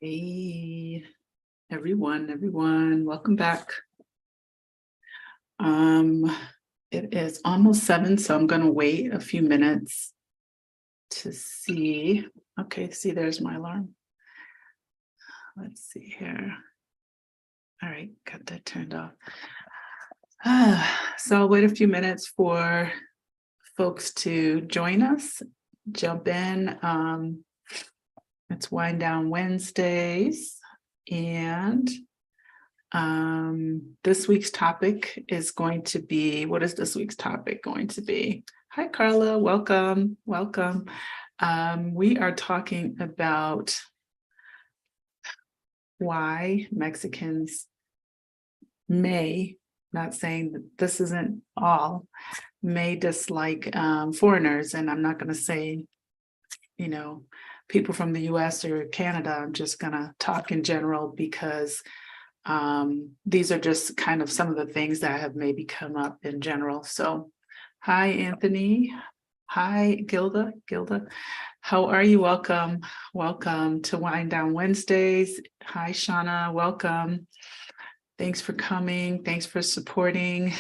Hey, everyone, welcome back. It is almost 7, so I'm gonna wait a few minutes to see. Okay, see, there's my alarm. Let's see here. All right, got that turned off. So I'll wait a few minutes for folks to join us, jump in. It's Wind Down Wednesdays, and this week's topic is going to be, what is this week's topic going to be? Hi, Carla, welcome. We are talking about why Mexicans may, not saying that this isn't all, may dislike foreigners. And I'm not going to say, people from the US or Canada. I'm just going to talk in general because these are just kind of some of the things that have maybe come up in general. So, hi, Anthony. Hi, Gilda. How are you? Welcome to Wind Down Wednesdays. Hi, Shauna. Welcome. Thanks for coming. Thanks for supporting.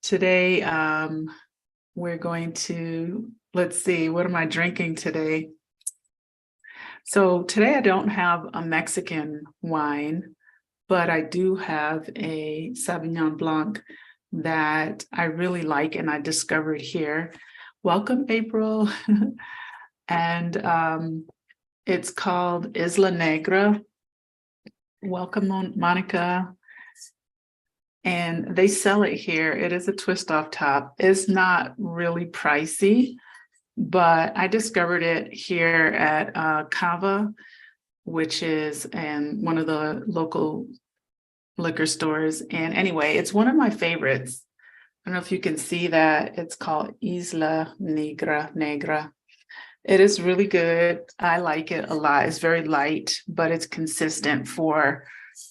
Today, we're going to, let's see, what am I drinking today? So today I don't have a Mexican wine, but I do have a Sauvignon Blanc that I really like and I discovered here. Welcome, April. And it's called Isla Negra. Welcome, Monica. And they sell it here. It is a twist off top. It's not really pricey, but I discovered it here at Cava, which is in one of the local liquor stores. And anyway, it's one of my favorites. I don't know if you can see that. It's called Isla Negra. It is really good. I like it a lot. It's very light, but it's consistent for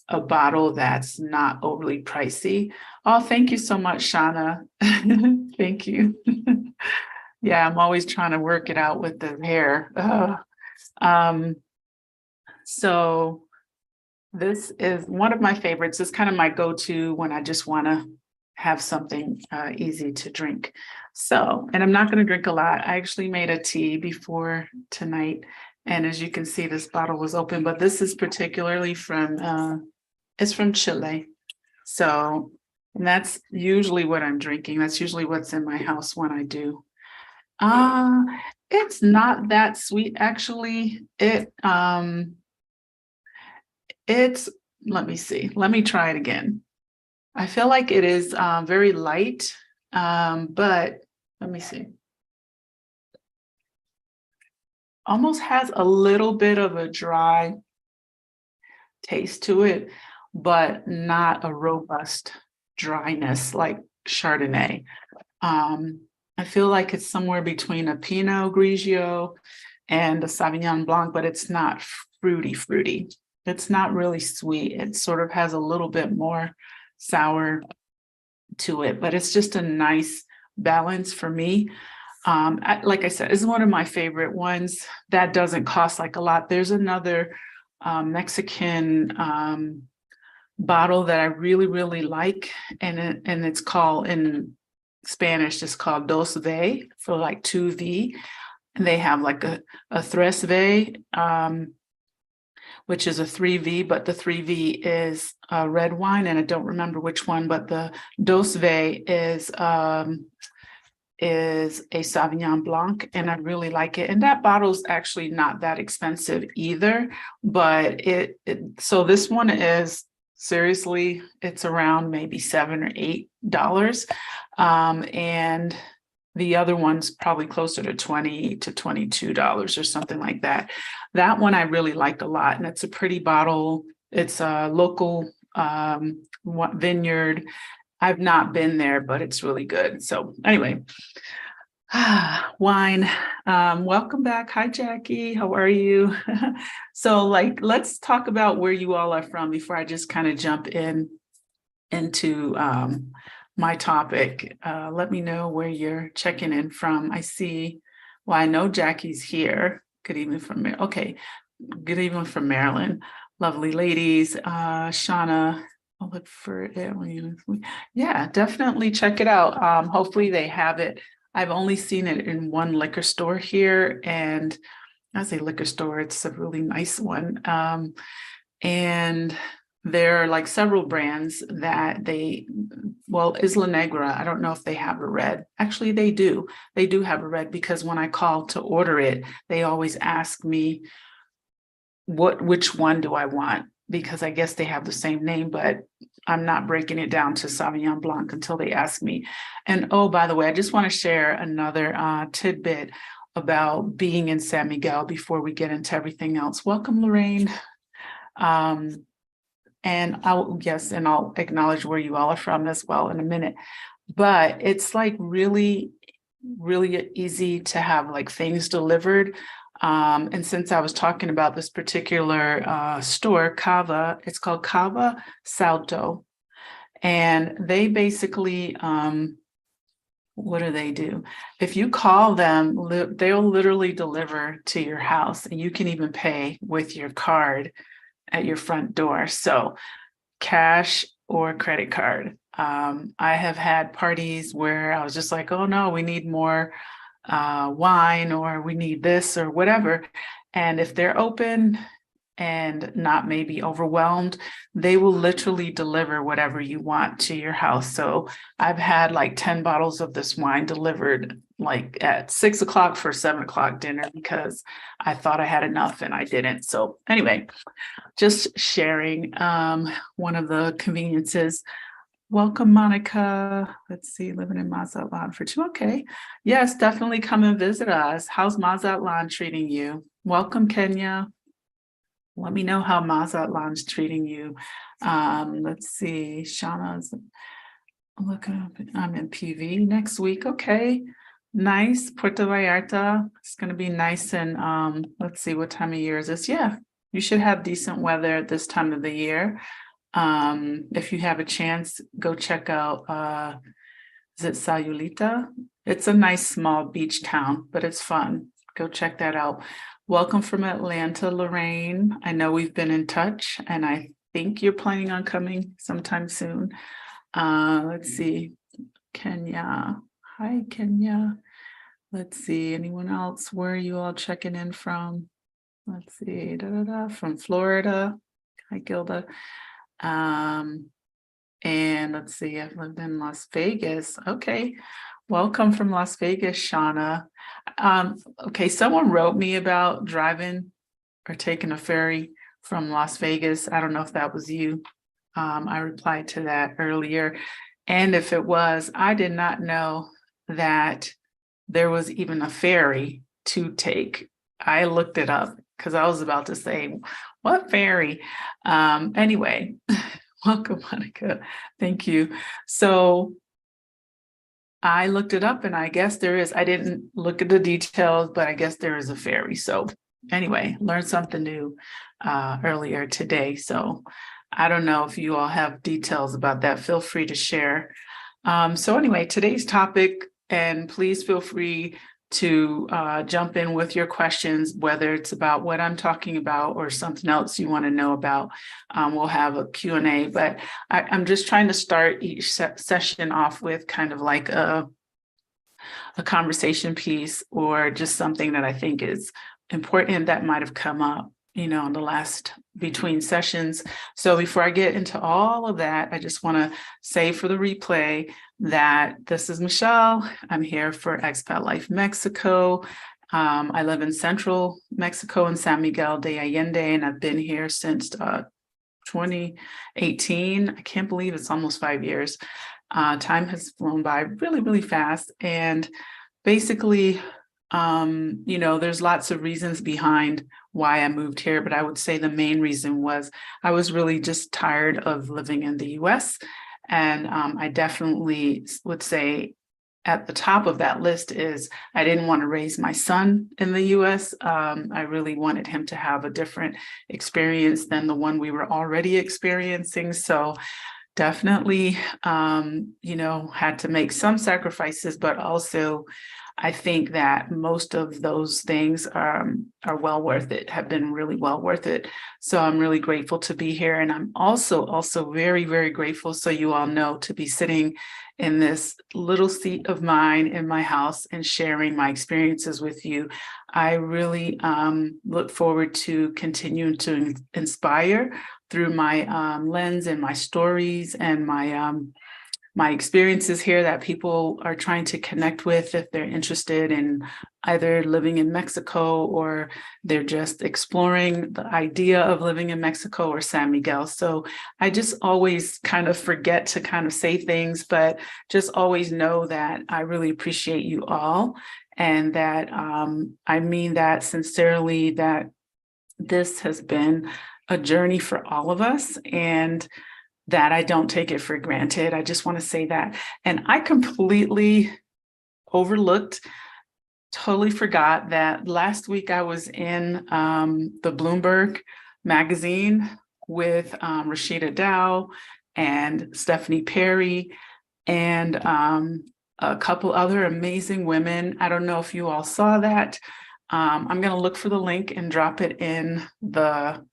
a bottle that's not overly pricey. Oh, thank you so much, Shauna. Thank you. Yeah, I'm always trying to work it out with the hair. So this is one of my favorites. It's kind of my go-to when I just want to have something easy to drink. So, and I'm not going to drink a lot. I actually made a tea before tonight. And as you can see, this bottle was open, but this is particularly from, it's from Chile. So, and that's usually what I'm drinking. That's usually what's in my house when I do. It's not that sweet, actually. It's, let me see. Let me try it again. I feel like it is very light, but let me see. Almost has a little bit of a dry taste to it, but not a robust dryness like Chardonnay. I feel like it's somewhere between a Pinot Grigio and a Sauvignon Blanc, but it's not fruity. It's not really sweet. It sort of has a little bit more sour to it, but it's just a nice balance for me. Like I said, it's one of my favorite ones that doesn't cost like a lot. There's another Mexican bottle that I really like, and it's called, in Spanish, it's called Dos V, for like 2V. And they have like a Tres V, which is a 3V, but the 3V is a red wine, and I don't remember which one, but the Dos V is a Sauvignon Blanc, and I really like it. And that bottle's actually not that expensive either, but so this one is, seriously, it's around maybe $7 or $8. And the other one's probably closer to $20 to $22 or something like that. That one I really like a lot, and it's a pretty bottle. It's a local vineyard. I've not been there, but it's really good. So anyway, wine. Welcome back. Hi, Jackie. How are you? So let's talk about where you all are from before I just kind of jump into my topic. Let me know where you're checking in from. I see, well, I know Jackie's here. Good evening from me. Okay. Good evening from Maryland. Lovely ladies. Shauna, I'll look for it. Yeah, definitely check it out. Hopefully they have it. I've only seen it in one liquor store here, and I say liquor store, it's a really nice one. And there are like several brands that Isla Negra, I don't know if they have a red. Actually, they do. They do have a red, because when I call to order it, they always ask me which one do I want, because I guess they have the same name, but I'm not breaking it down to Sauvignon Blanc until they ask me. And oh, by the way, I just want to share another tidbit about being in San Miguel before we get into everything else. Welcome, Lorraine. And I'll acknowledge where you all are from as well in a minute. But it's like really, really easy to have like things delivered. And since I was talking about this particular store, Cava, it's called Cava Salto. And they basically, what do they do? If you call them, they'll literally deliver to your house, and you can even pay with your card at your front door. So cash or credit card. I have had parties where I was just like, oh no, we need more wine, or we need this or whatever. And if they're open and not maybe overwhelmed, they will literally deliver whatever you want to your house. So I've had like 10 bottles of this wine delivered like at 6 o'clock for 7 o'clock dinner, because I thought I had enough and I didn't. So anyway, just sharing one of the conveniences. Welcome, Monica. Let's see, living in Mazatlan for 2. Okay. Yes, definitely come and visit us. How's Mazatlan treating you? Welcome, Kenya. Let me know how Mazatlan's treating you. Let's see, Shauna's looking up. I'm in PV next week. Okay. Nice. Puerto Vallarta. It's going to be nice. And let's see, what time of year is this? Yeah, you should have decent weather at this time of the year. If you have a chance, go check out, is it Sayulita? It's a nice small beach town, but it's fun. Go check that out. Welcome from Atlanta, Lorraine. I know we've been in touch, and I think you're planning on coming sometime soon. Let's see, Kenya. Hi, Kenya. Let's see, anyone else? Where are you all checking in from? Let's see, from Florida. Hi, Gilda. And let's see, I've lived in Las Vegas. Okay. Welcome from Las Vegas, Shauna. Okay, someone wrote me about driving or taking a ferry from Las Vegas. I don't know if that was you. I replied to that earlier. And if it was, I did not know that there was even a ferry to take. I looked it up because I was about to say, what ferry? Anyway, welcome, Monica. Thank you. So I looked it up, and I guess there is. I didn't look at the details, but I guess there is a ferry. So anyway, learned something new earlier today. So I don't know if you all have details about that. Feel free to share. So anyway, today's topic, and please feel free to jump in with your questions, whether it's about what I'm talking about or something else you want to know about. We'll have a Q&A, but I'm just trying to start each session off with kind of like a conversation piece, or just something that I think is important that might have come up, in the last between sessions. So before I get into all of that, I just want to say for the replay that this is Michelle. I'm here for Expat Life Mexico. I live in central Mexico in San Miguel de Allende, and I've been here since 2018. I can't believe it's almost 5 years. Time has flown by really, really fast. And basically, there's lots of reasons behind why I moved here, but I would say the main reason was I was really just tired of living in the US. And I definitely would say at the top of that list is I didn't want to raise my son in the US. I really wanted him to have a different experience than the one we were already experiencing. So definitely, had to make some sacrifices, but also I think that most of those things are well worth it, have been really well worth it. So I'm really grateful to be here. And I'm also very, very grateful, so you all know, to be sitting in this little seat of mine in my house and sharing my experiences with you. I really look forward to continuing to inspire through my lens and my stories and my experiences here that people are trying to connect with if they're interested in either living in Mexico or they're just exploring the idea of living in Mexico or San Miguel. So I just always kind of forget to kind of say things, but just always know that I really appreciate you all, and that I mean that sincerely, that this has been a journey for all of us, and that I don't take it for granted. I just want to say that. And I completely overlooked, totally forgot that last week I was in the Bloomberg magazine with Rashida Dow and Stephanie Perry and a couple other amazing women. I don't know if you all saw that. I'm going to look for the link and drop it in the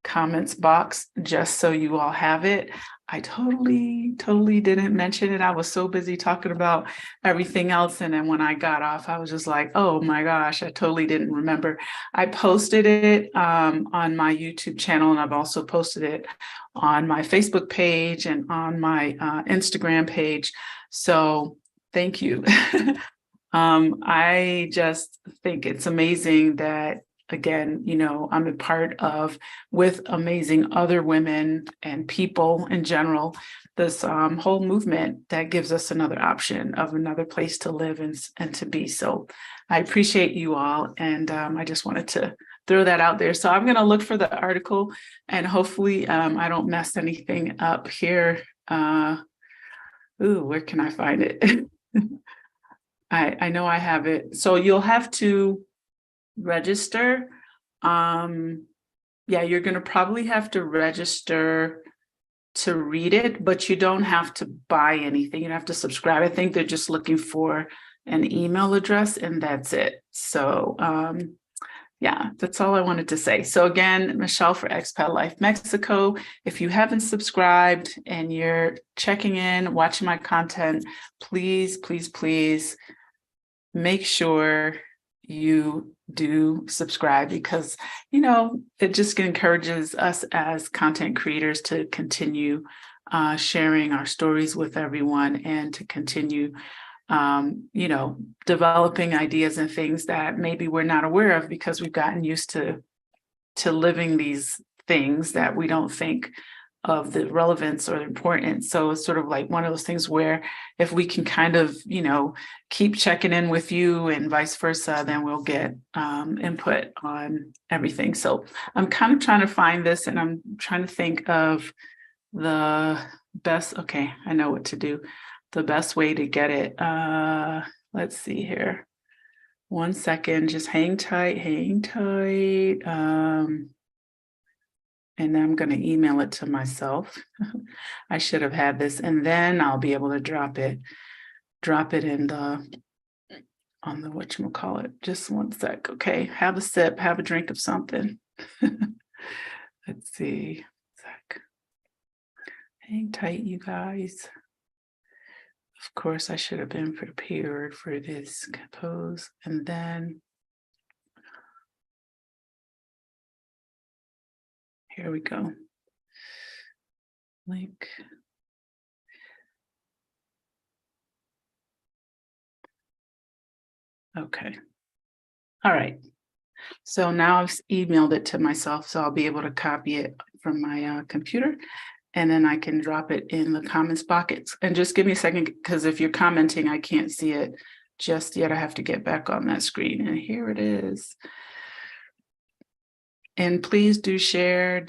comments box just so you all have it. I totally didn't mention it. I was so busy talking about everything else. And then when I got off, I was just like, oh my gosh, I totally didn't remember. I posted it on my YouTube channel, and I've also posted it on my Facebook page and on my Instagram page. So thank you. I just think it's amazing that, again, I'm a part of, with amazing other women and people in general, this whole movement that gives us another option of another place to live and to be. So I appreciate you all. And I just wanted to throw that out there. So I'm going to look for the article, and hopefully I don't mess anything up here. Where can I find it? I know I have it. So you'll have to register. You're going to probably have to register to read it, but you don't have to buy anything. You don't have to subscribe. I think they're just looking for an email address, and that's it. So that's all I wanted to say. So again, Michelle for Expat Life Mexico. If you haven't subscribed and you're checking in, watching my content, please make sure you do subscribe, because it just encourages us as content creators to continue sharing our stories with everyone, and to continue developing ideas and things that maybe we're not aware of, because we've gotten used to living these things that we don't think of the relevance or the importance. So it's sort of like one of those things where if we can kind of, keep checking in with you and vice versa, then we'll get input on everything. So I'm kind of trying to find this, and I'm trying to think of the best. Okay, I know what to do. The best way to get it. Let's see here. 1 second, just hang tight. And I'm going to email it to myself. I should have had this, and then I'll be able to drop it in on the whatchamacallit. Just 1 sec. Okay. Have a sip, have a drink of something. Let's see. Sec. Hang tight, you guys. Of course, I should have been prepared for this pose. And then here we go. Link. Okay. All right. So now I've emailed it to myself, so I'll be able to copy it from my computer, and then I can drop it in the comments buckets. And just give me a second, because if you're commenting, I can't see it just yet. I have to get back on that screen, and here it is. And please do share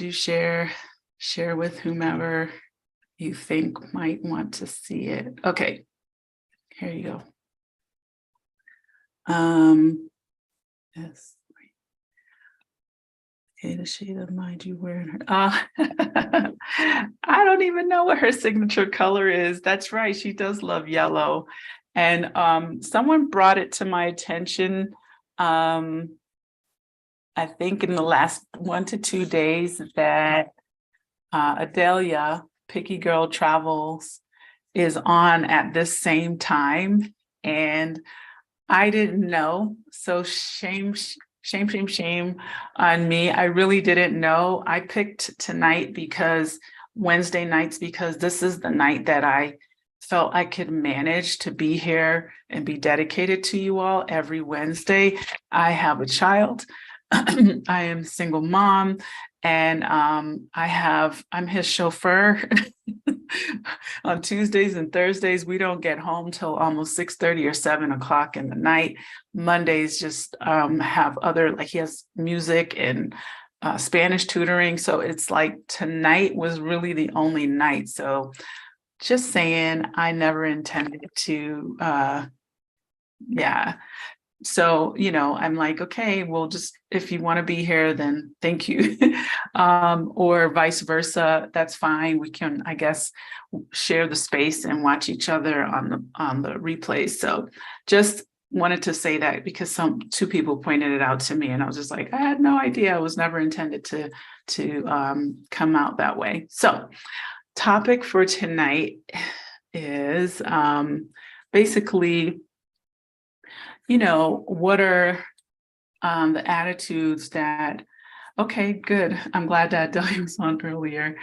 with whomever you think might want to see it. Okay, here you go. Yes. Okay, does Shida mind you wearing her? I don't even know what her signature color is. That's right. She does love yellow. And someone brought it to my attention, I think in the last 1 to 2 days, that Adelia, Picky Girl Travels, is on at this same time. And I didn't know. So shame on me. I really didn't know. I picked tonight because Wednesday nights, because this is the night that I felt I could manage to be here and be dedicated to you all every Wednesday. I have a child. I am a single mom, and I'm his chauffeur. On Tuesdays and Thursdays, we don't get home till almost 6:30 or 7 o'clock in the night. Mondays just have other, like he has music and Spanish tutoring. So it's like tonight was really the only night. So just saying, I never intended to, yeah. So, I'm like, okay, well, just if you want to be here, then thank you. Or vice versa, that's fine. We can, I guess, share the space and watch each other on the replays. So just wanted to say that because two people pointed it out to me, and I was just like, I had no idea. I was never intended to come out that way. So topic for tonight is basically, what are the attitudes that, okay, good. I'm glad that Delia was on earlier.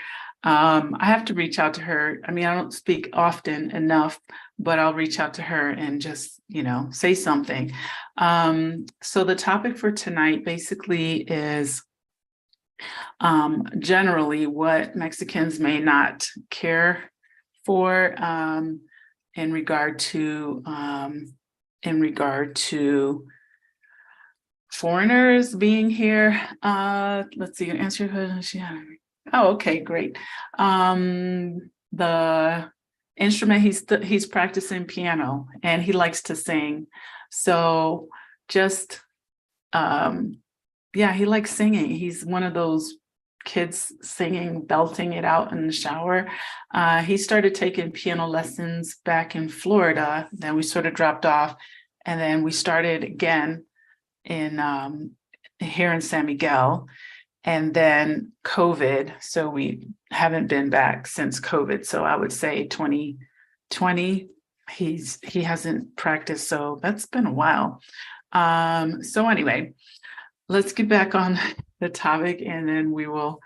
I have to reach out to her. I mean, I don't speak often enough, but I'll reach out to her and just, say something. So the topic for tonight basically is generally what Mexicans may not care for in regard to foreigners being here. Let's see, answer your question. Oh, okay, great. The instrument he's practicing piano, and he likes to sing. So just he likes singing. He's one of those kids singing, belting it out in the shower. He started taking piano lessons back in Florida. Then we sort of dropped off, and then we started again here in San Miguel, and then COVID. So we haven't been back since COVID. So I would say 2020, he hasn't practiced. So that's been a while. So anyway, let's get back on the topic, and then we will,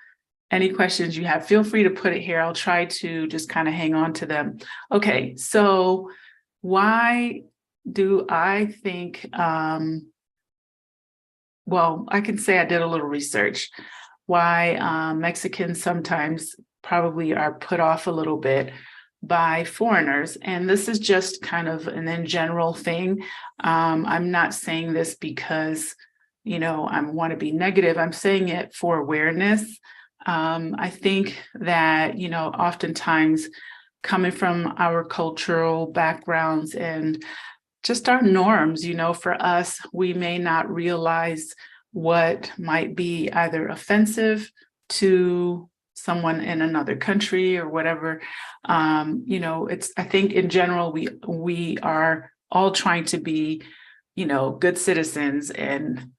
any questions you have, feel free to put it here. I'll try to just kind of hang on to them. Okay, so why do I think, well, I can say I did a little research, why Mexicans sometimes probably are put off a little bit by foreigners. And this is just kind of an in general thing. I'm not saying this because, I want to be negative. I'm saying it for awareness. I think that, oftentimes coming from our cultural backgrounds and just our norms, for us, we may not realize what might be either offensive to someone in another country or whatever. I think in general, we are all trying to be, good citizens and,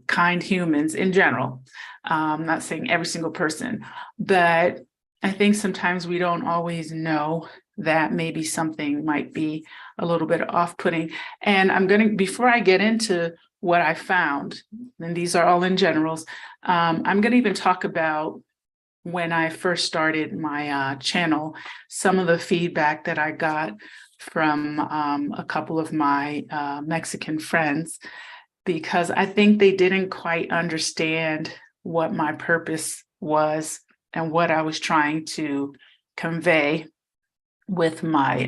kind humans in general. I'm not saying every single person, but I think sometimes we don't always know that maybe something might be a little bit off-putting. And before I get into what I found, and these are all in generals, I'm going to even talk about when I first started my channel, some of the feedback that I got from a couple of my Mexican friends, because I think they didn't quite understand what my purpose was and what I was trying to convey with my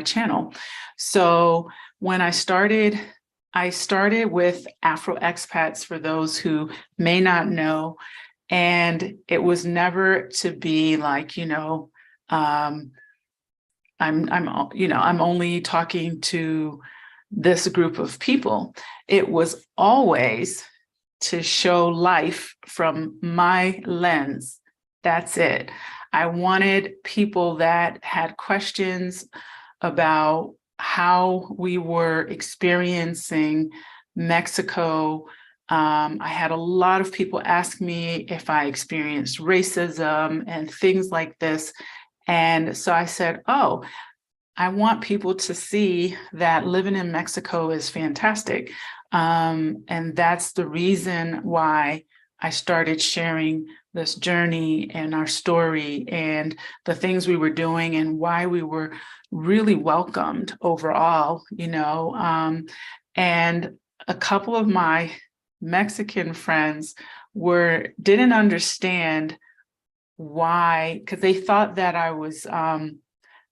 channel. So when I started with Afro Expats, for those who may not know, and it was never to be like, I'm only talking to this group of people. It was always to show life from my lens. That's it. I wanted people that had questions about how we were experiencing Mexico. I had a lot of people ask me if I experienced racism and things like this. And so I said, oh, I want people to see that living in Mexico is fantastic. And that's the reason why I started sharing this journey and our story and the things we were doing and why we were really welcomed overall, and a couple of my Mexican friends didn't understand why, because they thought that I was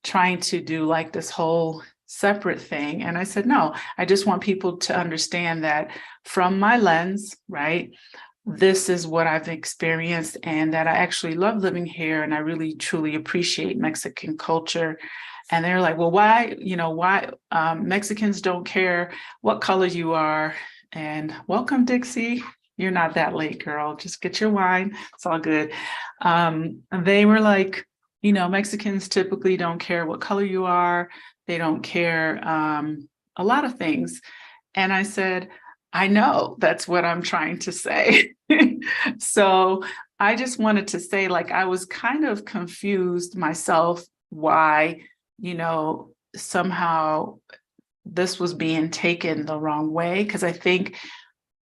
trying to do like this whole separate thing. And I said, no, I just want people to understand that from my lens, right? This is what I've experienced and that I actually love living here. And I really, truly appreciate Mexican culture. And they're like, well, why Mexicans don't care what color you are. And welcome, Dixie. You're not that late, girl. Just get your wine. It's all good. They were like, Mexicans typically don't care what color you are. They don't care a lot of things. And I said, I know that's what I'm trying to say. So I just wanted to say, like, I was kind of confused myself why, somehow this was being taken the wrong way. Because I think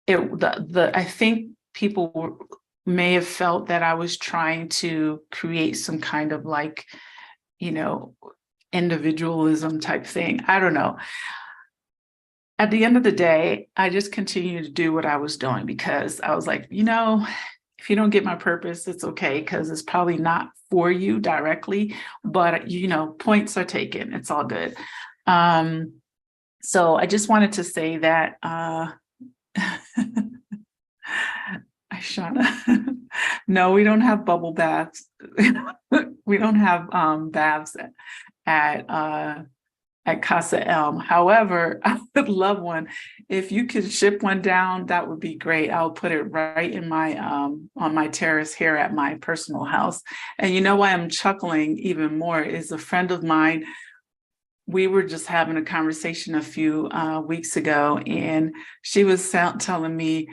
I think people may have felt that I was trying to create some kind of like, individualism type thing. I don't know. At the end of the day, I just continued to do what I was doing because I was like, if you don't get my purpose, it's okay, because it's probably not for you directly, but points are taken. It's all good. So I just wanted to say that Shauna, no, we don't have bubble baths. We don't have baths at Casa ELM. However, I would love one. If you could ship one down, that would be great. I'll put it right in my on my terrace here at my personal house. And you know why I'm chuckling even more is a friend of mine. We were just having a conversation a few weeks ago, and she was telling me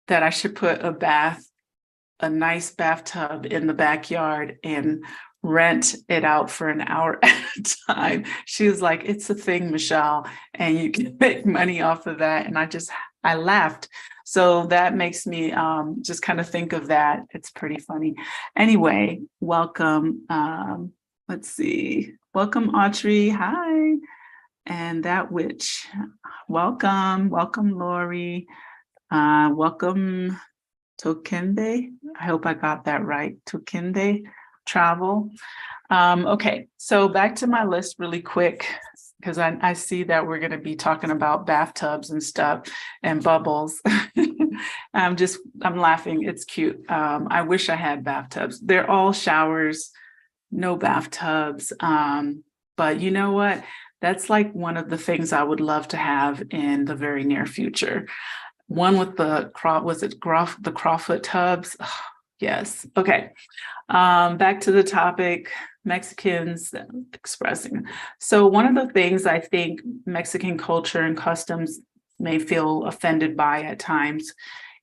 that I should put a nice bathtub in the backyard and rent it out for an hour at a time. She was like, it's a thing, Michelle, and you can make money off of that. And I laughed. So that makes me just kind of think of that. It's pretty funny. Anyway, welcome. Let's see. Welcome, Autrey. Hi. And that witch. Welcome. Welcome, Lori. Welcome, Tokende. I hope I got that right. Tokende Travel. Okay, so back to my list really quick, because I see that we're going to be talking about bathtubs and stuff and bubbles. I'm laughing. It's cute. I wish I had bathtubs. They're all showers, no bathtubs. But you know what? That's like one of the things I would love to have in the very near future. One with the Crawford tubs. Oh, yes. Okay. Back to the topic, Mexicans expressing. So one of the things I think Mexican culture and customs may feel offended by at times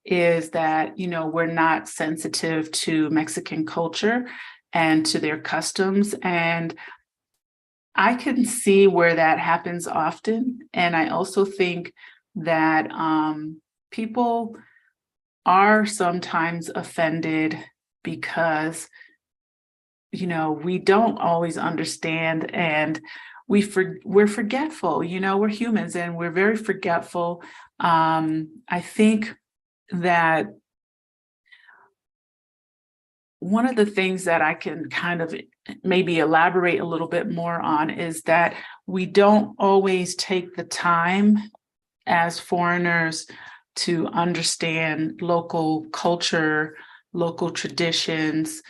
is that, we're not sensitive to Mexican culture and to their customs. And I can see where that happens often. And I also think that people are sometimes offended because, we don't always understand, and we're forgetful. We're humans and we're very forgetful. I think that one of the things that I can kind of maybe elaborate a little bit more on is that we don't always take the time as foreigners to understand local culture, local traditions.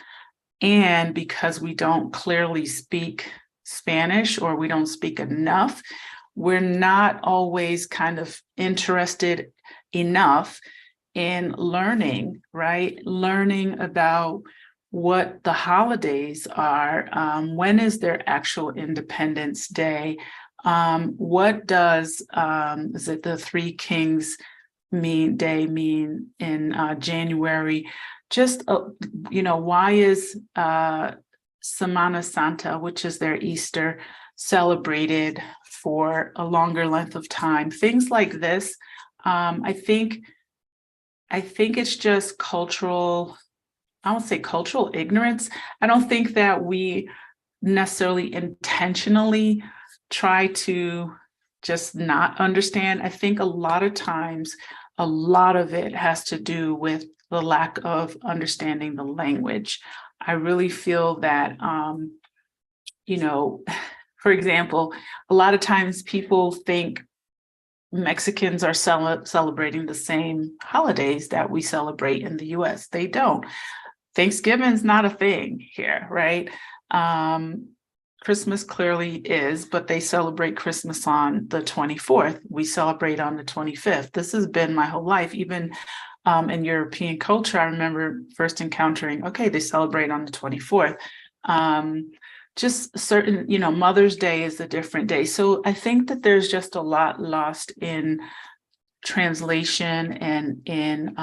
And because we don't clearly speak Spanish, or we don't speak enough, we're not always kind of interested enough in learning, right? Learning about what the holidays are. When is their actual Independence Day? What does, is it the Three Kings mean in January? Just, why is Semana Santa, which is their Easter, celebrated for a longer length of time? Things like this. I think it's just cultural, I won't say cultural ignorance. I don't think that we necessarily intentionally try to just not understand. I think a lot of times, a lot of it has to do with the lack of understanding the language. I really feel that, for example, a lot of times people think Mexicans are celebrating the same holidays that we celebrate in the US. They don't. Thanksgiving's not a thing here, right? Christmas clearly is, but they celebrate Christmas on the 24th. We celebrate on the 25th. This has been my whole life. Even in European culture, I remember first encountering, okay, they celebrate on the 24th. Just certain, Mother's Day is a different day. So I think that there's just a lot lost in translation and in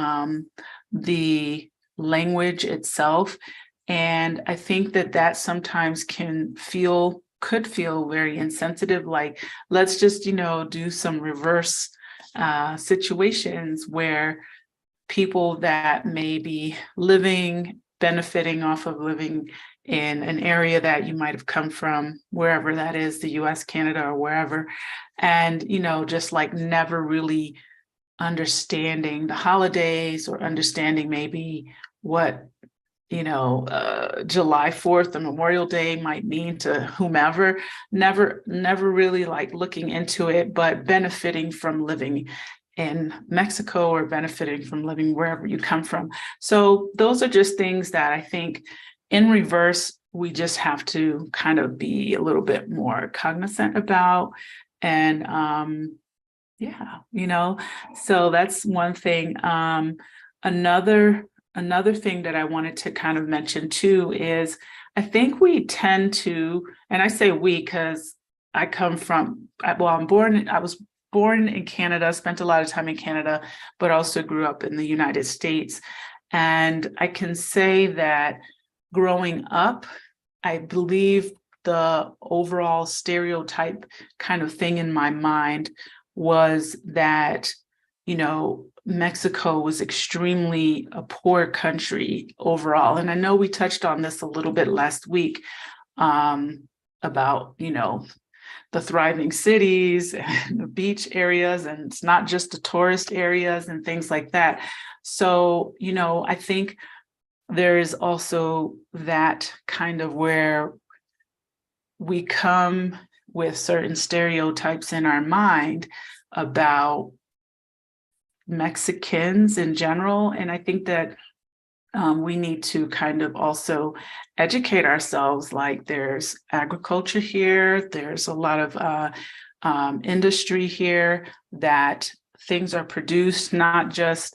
the language itself. And I think that sometimes could feel very insensitive, like, let's just, do some reverse situations where people that may be benefiting off of living in an area that you might have come from, wherever that is, the US, Canada, or wherever, and, just like never really understanding the holidays or understanding maybe what, July 4th or Memorial Day might mean to whomever, never really like looking into it, but benefiting from living in Mexico or benefiting from living wherever you come from. So those are just things that I think in reverse, we just have to kind of be a little bit more cognizant about. And so that's one thing. Another thing that I wanted to kind of mention too is I think we tend to, and I say we because I was born in Canada, spent a lot of time in Canada, but also grew up in the United States. And I can say that growing up, I believe the overall stereotype kind of thing in my mind was that, Mexico was extremely a poor country overall. And I know we touched on this a little bit last week about, the thriving cities and the beach areas, and it's not just the tourist areas and things like that. So, I think there is also that kind of where we come with certain stereotypes in our mind about Mexicans in general. And I think that we need to kind of also educate ourselves, like there's agriculture here, there's a lot of industry here, that things are produced, not just,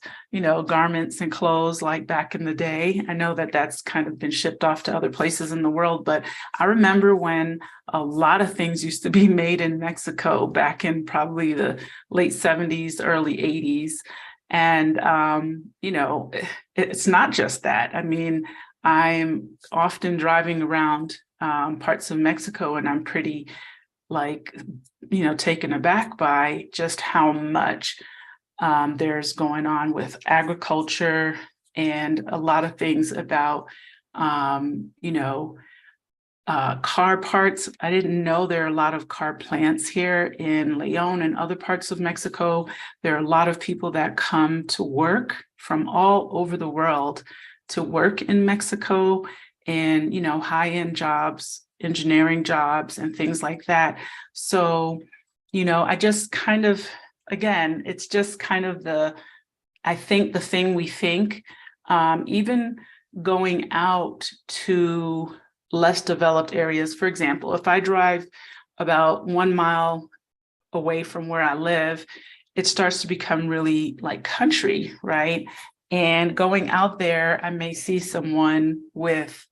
garments and clothes like back in the day. I know that that's kind of been shipped off to other places in the world, but I remember when a lot of things used to be made in Mexico back in probably the late 70s, early 80s. And, it's not just that. I mean, I'm often driving around parts of Mexico, and I'm pretty taken aback by just how much there's going on with agriculture and a lot of things about, car parts. I didn't know there are a lot of car plants here in León and other parts of Mexico. There are a lot of people that come to work from all over the world to work in Mexico in, high-end jobs, engineering jobs, and things like that. So, I just kind of, again, it's just kind of I think the thing we think, even going out to less developed areas. For example, if I drive about 1 mile away from where I live it starts to become really like country, right? And going out there, I may see someone with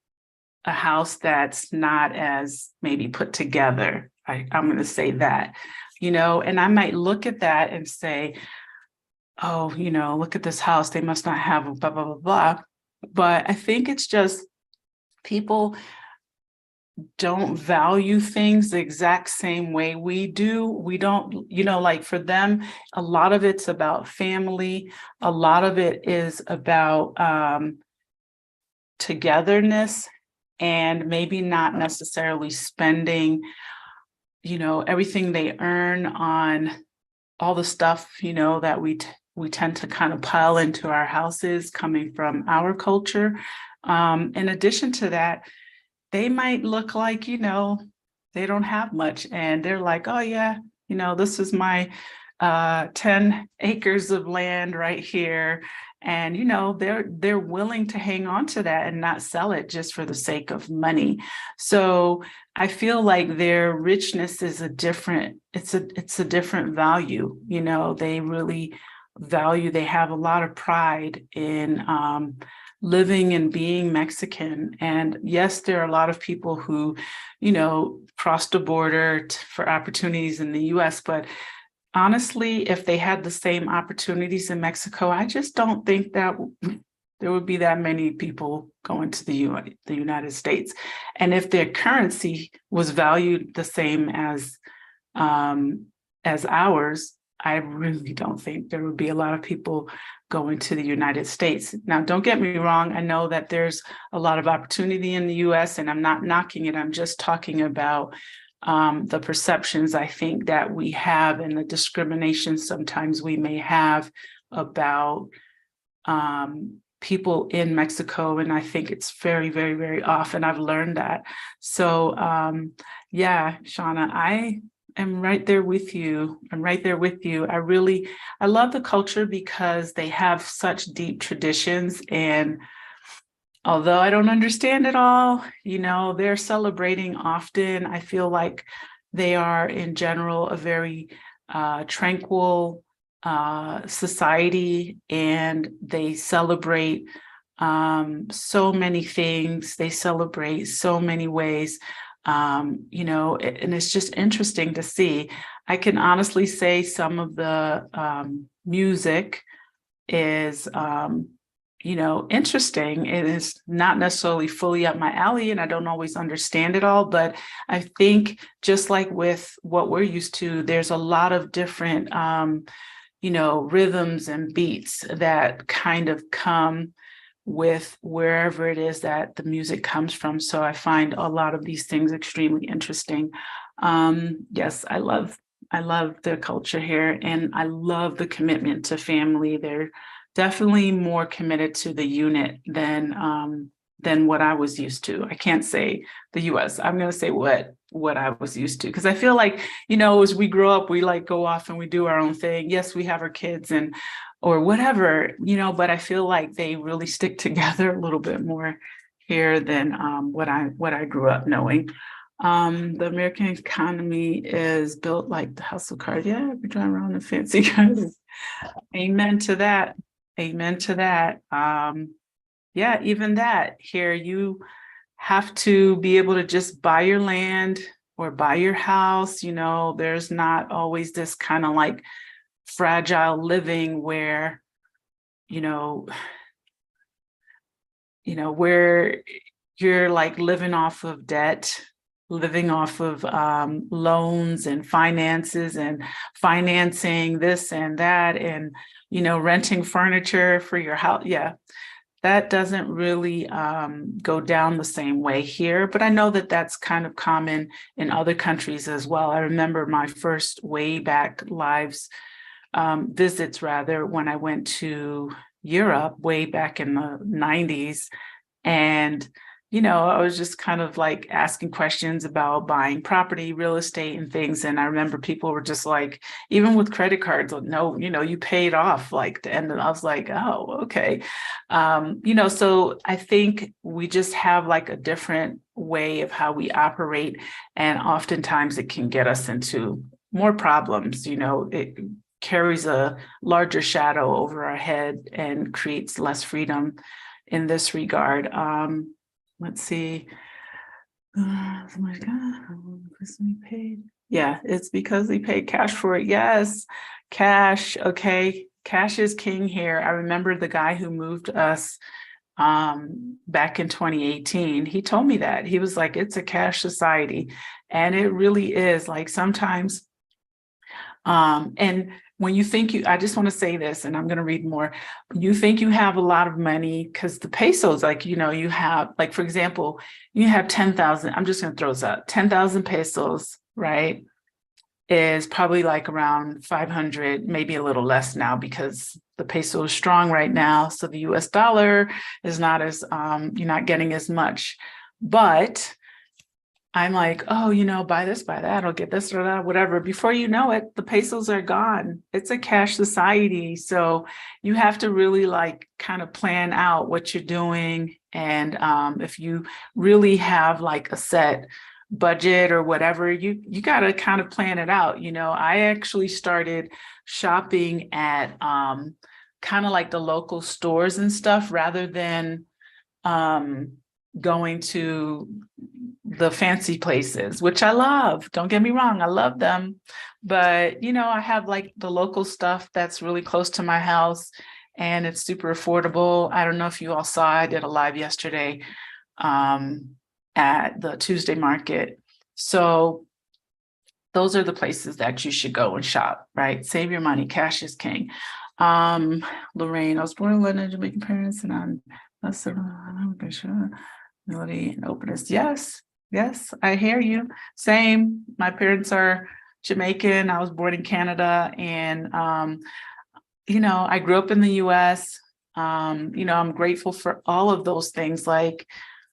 a house that's not as maybe put together. I'm going to say that, and I might look at that and say, oh, look at this house. They must not have a blah, blah, blah, blah. But I think it's just people don't value things the exact same way we do. We don't, like for them, a lot of it's about family. A lot of it is about togetherness, and maybe not necessarily spending, everything they earn on all the stuff, that we tend to kind of pile into our houses coming from our culture. In addition to that, they might look like, they don't have much, and they're like, oh yeah, this is my 10 acres of land right here. And, they're willing to hang on to that and not sell it just for the sake of money. So I feel like their richness is it's a different value. They really value, they have a lot of pride in living and being Mexican. And yes, there are a lot of people who, cross the border for opportunities in the US, but honestly, if they had the same opportunities in Mexico, I just don't think that there would be that many people going to the United States. And if their currency was valued the same as ours, I really don't think there would be a lot of people going to the United States. Now, don't get me wrong. I know that there's a lot of opportunity in the US, and I'm not knocking it. I'm just talking about the perceptions I think that we have, and the discrimination sometimes we may have about people in Mexico. And I think it's very, very, very often. I've learned that. So yeah, Shauna, I am right there with you. I'm right there with you. I love the culture because they have such deep traditions, and although I don't understand it all, they're celebrating often. I feel like they are, in general, a very tranquil society, and they celebrate so many things. They celebrate so many ways, and it's just interesting to see. I can honestly say some of the music is interesting. It is not necessarily fully up my alley, and I don't always understand it all, but I think just like with what we're used to, there's a lot of different, rhythms and beats that kind of come with wherever it is that the music comes from. So I find a lot of these things extremely interesting. Yes, I love their culture here, and I love the commitment to family. They're definitely more committed to the unit than what I was used to. I can't say the US. I'm going to say what I was used to, because I feel like, as we grow up, we like go off and we do our own thing. Yes, we have our kids or whatever, but I feel like they really stick together a little bit more here than what I grew up knowing. The American economy is built like the house of cards. Yeah, we drive around in fancy cars. Amen to that. Amen to that. Yeah, even that here, you have to be able to just buy your land or buy your house. There's not always this kind of like fragile living where, where you're like living off of debt, living off of loans and finances and financing this and that, and renting furniture for your house. Yeah, that doesn't really go down the same way here, but I know that that's kind of common in other countries as well. I remember my first way back visits rather, when I went to Europe way back in the 90s. And I was just kind of like asking questions about buying property, real estate, and things. And I remember people were just like, even with credit cards, like, no, you paid off like the end. And I was like, oh, okay. So I think we just have like a different way of how we operate. And oftentimes it can get us into more problems, carries a larger shadow over our head and creates less freedom in this regard. Let's see. Oh my God, because we paid. Yeah, it's because we paid cash for it. Yes, cash. Okay, cash is king here. I remember the guy who moved us back in 2018. He told me that. He was like, it's a cash society. And it really is. Like sometimes and when you think I just want to say this, and I'm going to read more. You think you have a lot of money because the pesos, like, you have, like, for example, you have 10,000. I'm just going to throw this out. 10,000 pesos, right, is probably like around 500, maybe a little less now because the peso is strong right now. So the US dollar is not as, you're not getting as much. But I'm like, oh, buy this, buy that, I'll get this or that, whatever. Before you know it, the pesos are gone. It's a cash society. So you have to really like kind of plan out what you're doing. And if you really have like a set budget or whatever, you got to kind of plan it out. I actually started shopping at kind of like the local stores and stuff rather than going to the fancy places, which I love. Don't get me wrong, I love them. But, I have like the local stuff that's really close to my house and it's super affordable. I don't know if you all saw, I did a live yesterday at the Tuesday market. So those are the places that you should go and shop, right? Save your money. Cash is king. Lorraine, I was born in London, Jamaican parents, and I'm sure. Humility and openness. Yes, I hear you. Same. My parents are Jamaican. I was born in Canada, and I grew up in the US. I'm grateful for all of those things. Like,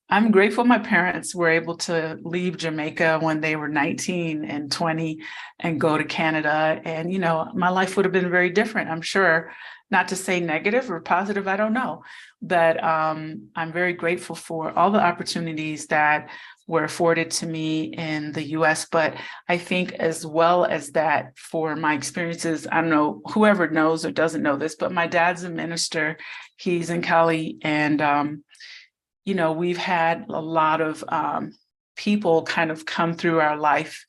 I'm grateful my parents were able to leave Jamaica when they were 19 and 20 and go to Canada. And, my life would have been very different, I'm sure. Not to say negative or positive, I don't know. But I'm very grateful for all the opportunities that were afforded to me in the US. But I think as well as that, for my experiences, I don't know, whoever knows or doesn't know this, but my dad's a minister. He's in Cali, and we've had a lot of people kind of come through our life,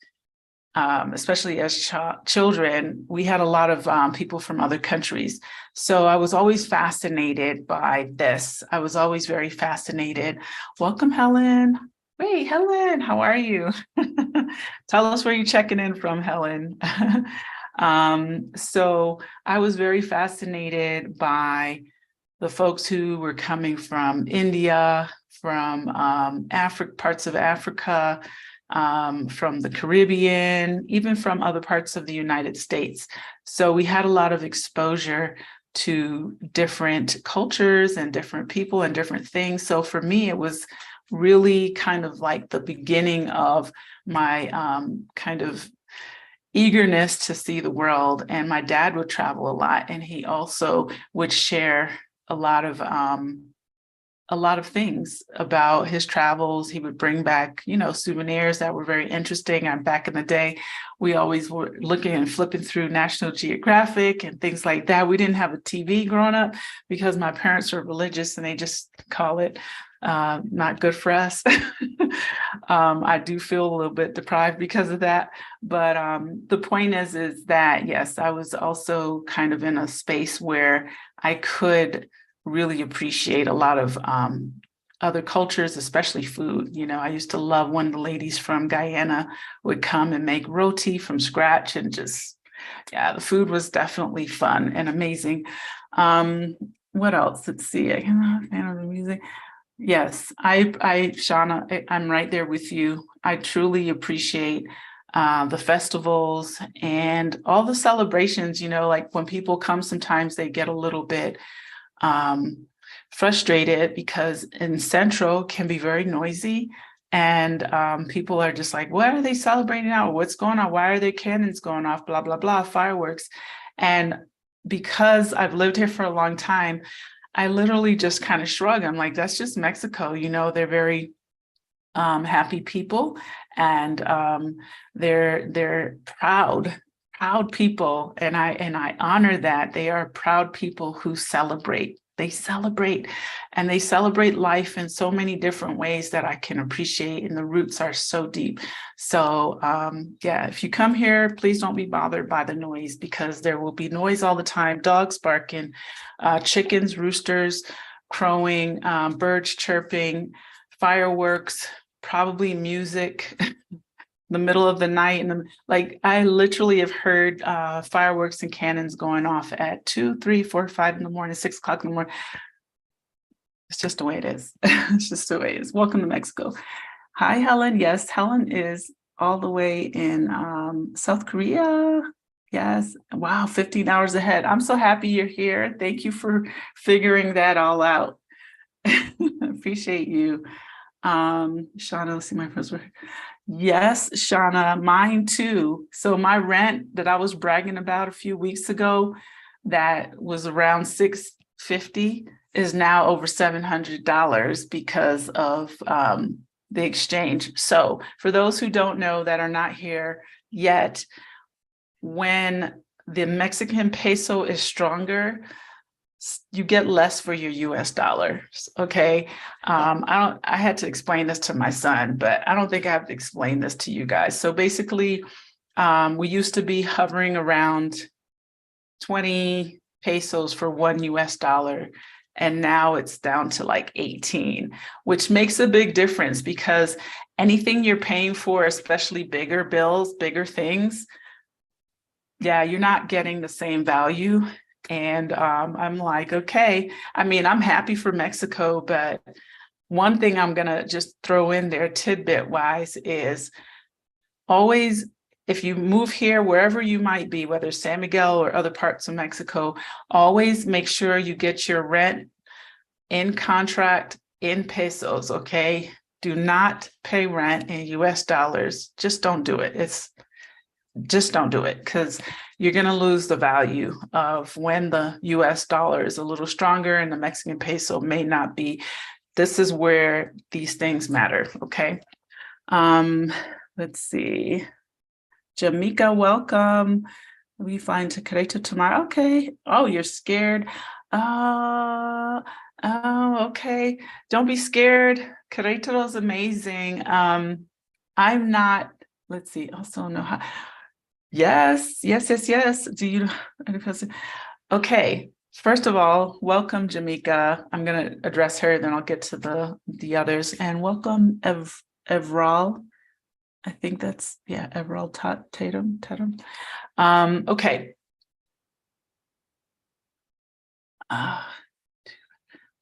especially as children. We had a lot of people from other countries. So I was always fascinated by this. I was always very fascinated. Welcome, Helen. Wait, Helen, how are you? Tell us where you're checking in from, Helen. So I was very fascinated by the folks who were coming from India, from parts of Africa, from the Caribbean, even from other parts of the United States. So we had a lot of exposure to different cultures and different people and different things. So for me, it was really kind of like the beginning of my kind of eagerness to see the world. And my dad would travel a lot, and he also would share a lot of things about his travels. He would bring back, souvenirs that were very interesting. And back in the day, we always were looking and flipping through National Geographic and things like that. We didn't have a TV growing up because my parents were religious and they just call it not good for us. I do feel a little bit deprived because of that. But the point is that, yes, I was also kind of in a space where I could really appreciate a lot of other cultures, especially food. I used to love when the ladies from Guyana would come and make roti from scratch, and just, the food was definitely fun and amazing. What else? Let's see. I'm a fan of the music. Yes, Shauna, I'm right there with you. I truly appreciate the festivals and all the celebrations. Like when people come, sometimes they get a little bit frustrated because in Central can be very noisy, and people are just like, what are they celebrating now? What's going on? Why are there cannons going off? Blah, blah, blah, fireworks. And because I've lived here for a long time, I literally just kind of shrug. I'm like, that's just Mexico. They're very happy people, and they're proud proud people, and I honor that. They are proud people who celebrate. They celebrate, and they celebrate life in so many different ways that I can appreciate, and the roots are so deep. So yeah, if you come here, please don't be bothered by the noise, because there will be noise all the time. Dogs barking, chickens, roosters crowing, birds chirping, fireworks, probably music. The middle of the night, and like I literally have heard fireworks and cannons going off at 2, 3, 4, 5 in the morning, 6 o'clock in the morning. It's just the way it is. It's just the way it is. Welcome to Mexico. Hi, Helen. Yes, Helen is all the way in South Korea. Yes. Wow, 15 hours ahead. I'm so happy you're here. Thank you for figuring that all out. Appreciate you. Shauna, let's see my first word. Yes, Shauna, mine too. So my rent that I was bragging about a few weeks ago, that was around $650, is now over $700 because of the exchange. So for those who don't know, that are not here yet, when the Mexican peso is stronger, you get less for your US dollars. Okay. I had to explain this to my son, but I don't think I have to explain this to you guys. So basically, we used to be hovering around 20 pesos for one US dollar. And now it's down to like 18, which makes a big difference, because anything you're paying for, especially bigger bills, bigger things, yeah, you're not getting the same value. And I'm like, okay, I mean, I'm happy for Mexico, but one thing I'm going to just throw in there tidbit wise is always, if you move here, wherever you might be, whether San Miguel or other parts of Mexico, always make sure you get your rent in contract in pesos, okay? Do not pay rent in US dollars. Just don't do it. Just don't do it, because you're going to lose the value of when the US dollar is a little stronger and the Mexican peso may not be. This is where these things matter. Okay. Let's see. Jamaica, welcome. We find to Querétaro tomorrow. Okay. Oh, you're scared. Oh, okay. Don't be scared. Querétaro is amazing. I'm not, let's see, also know how. Yes. Do you? Okay. First of all, welcome, Jamaica. I'm going to address her, then I'll get to the others. And welcome, Evral. I think that's, yeah, Evral Tatum. Okay.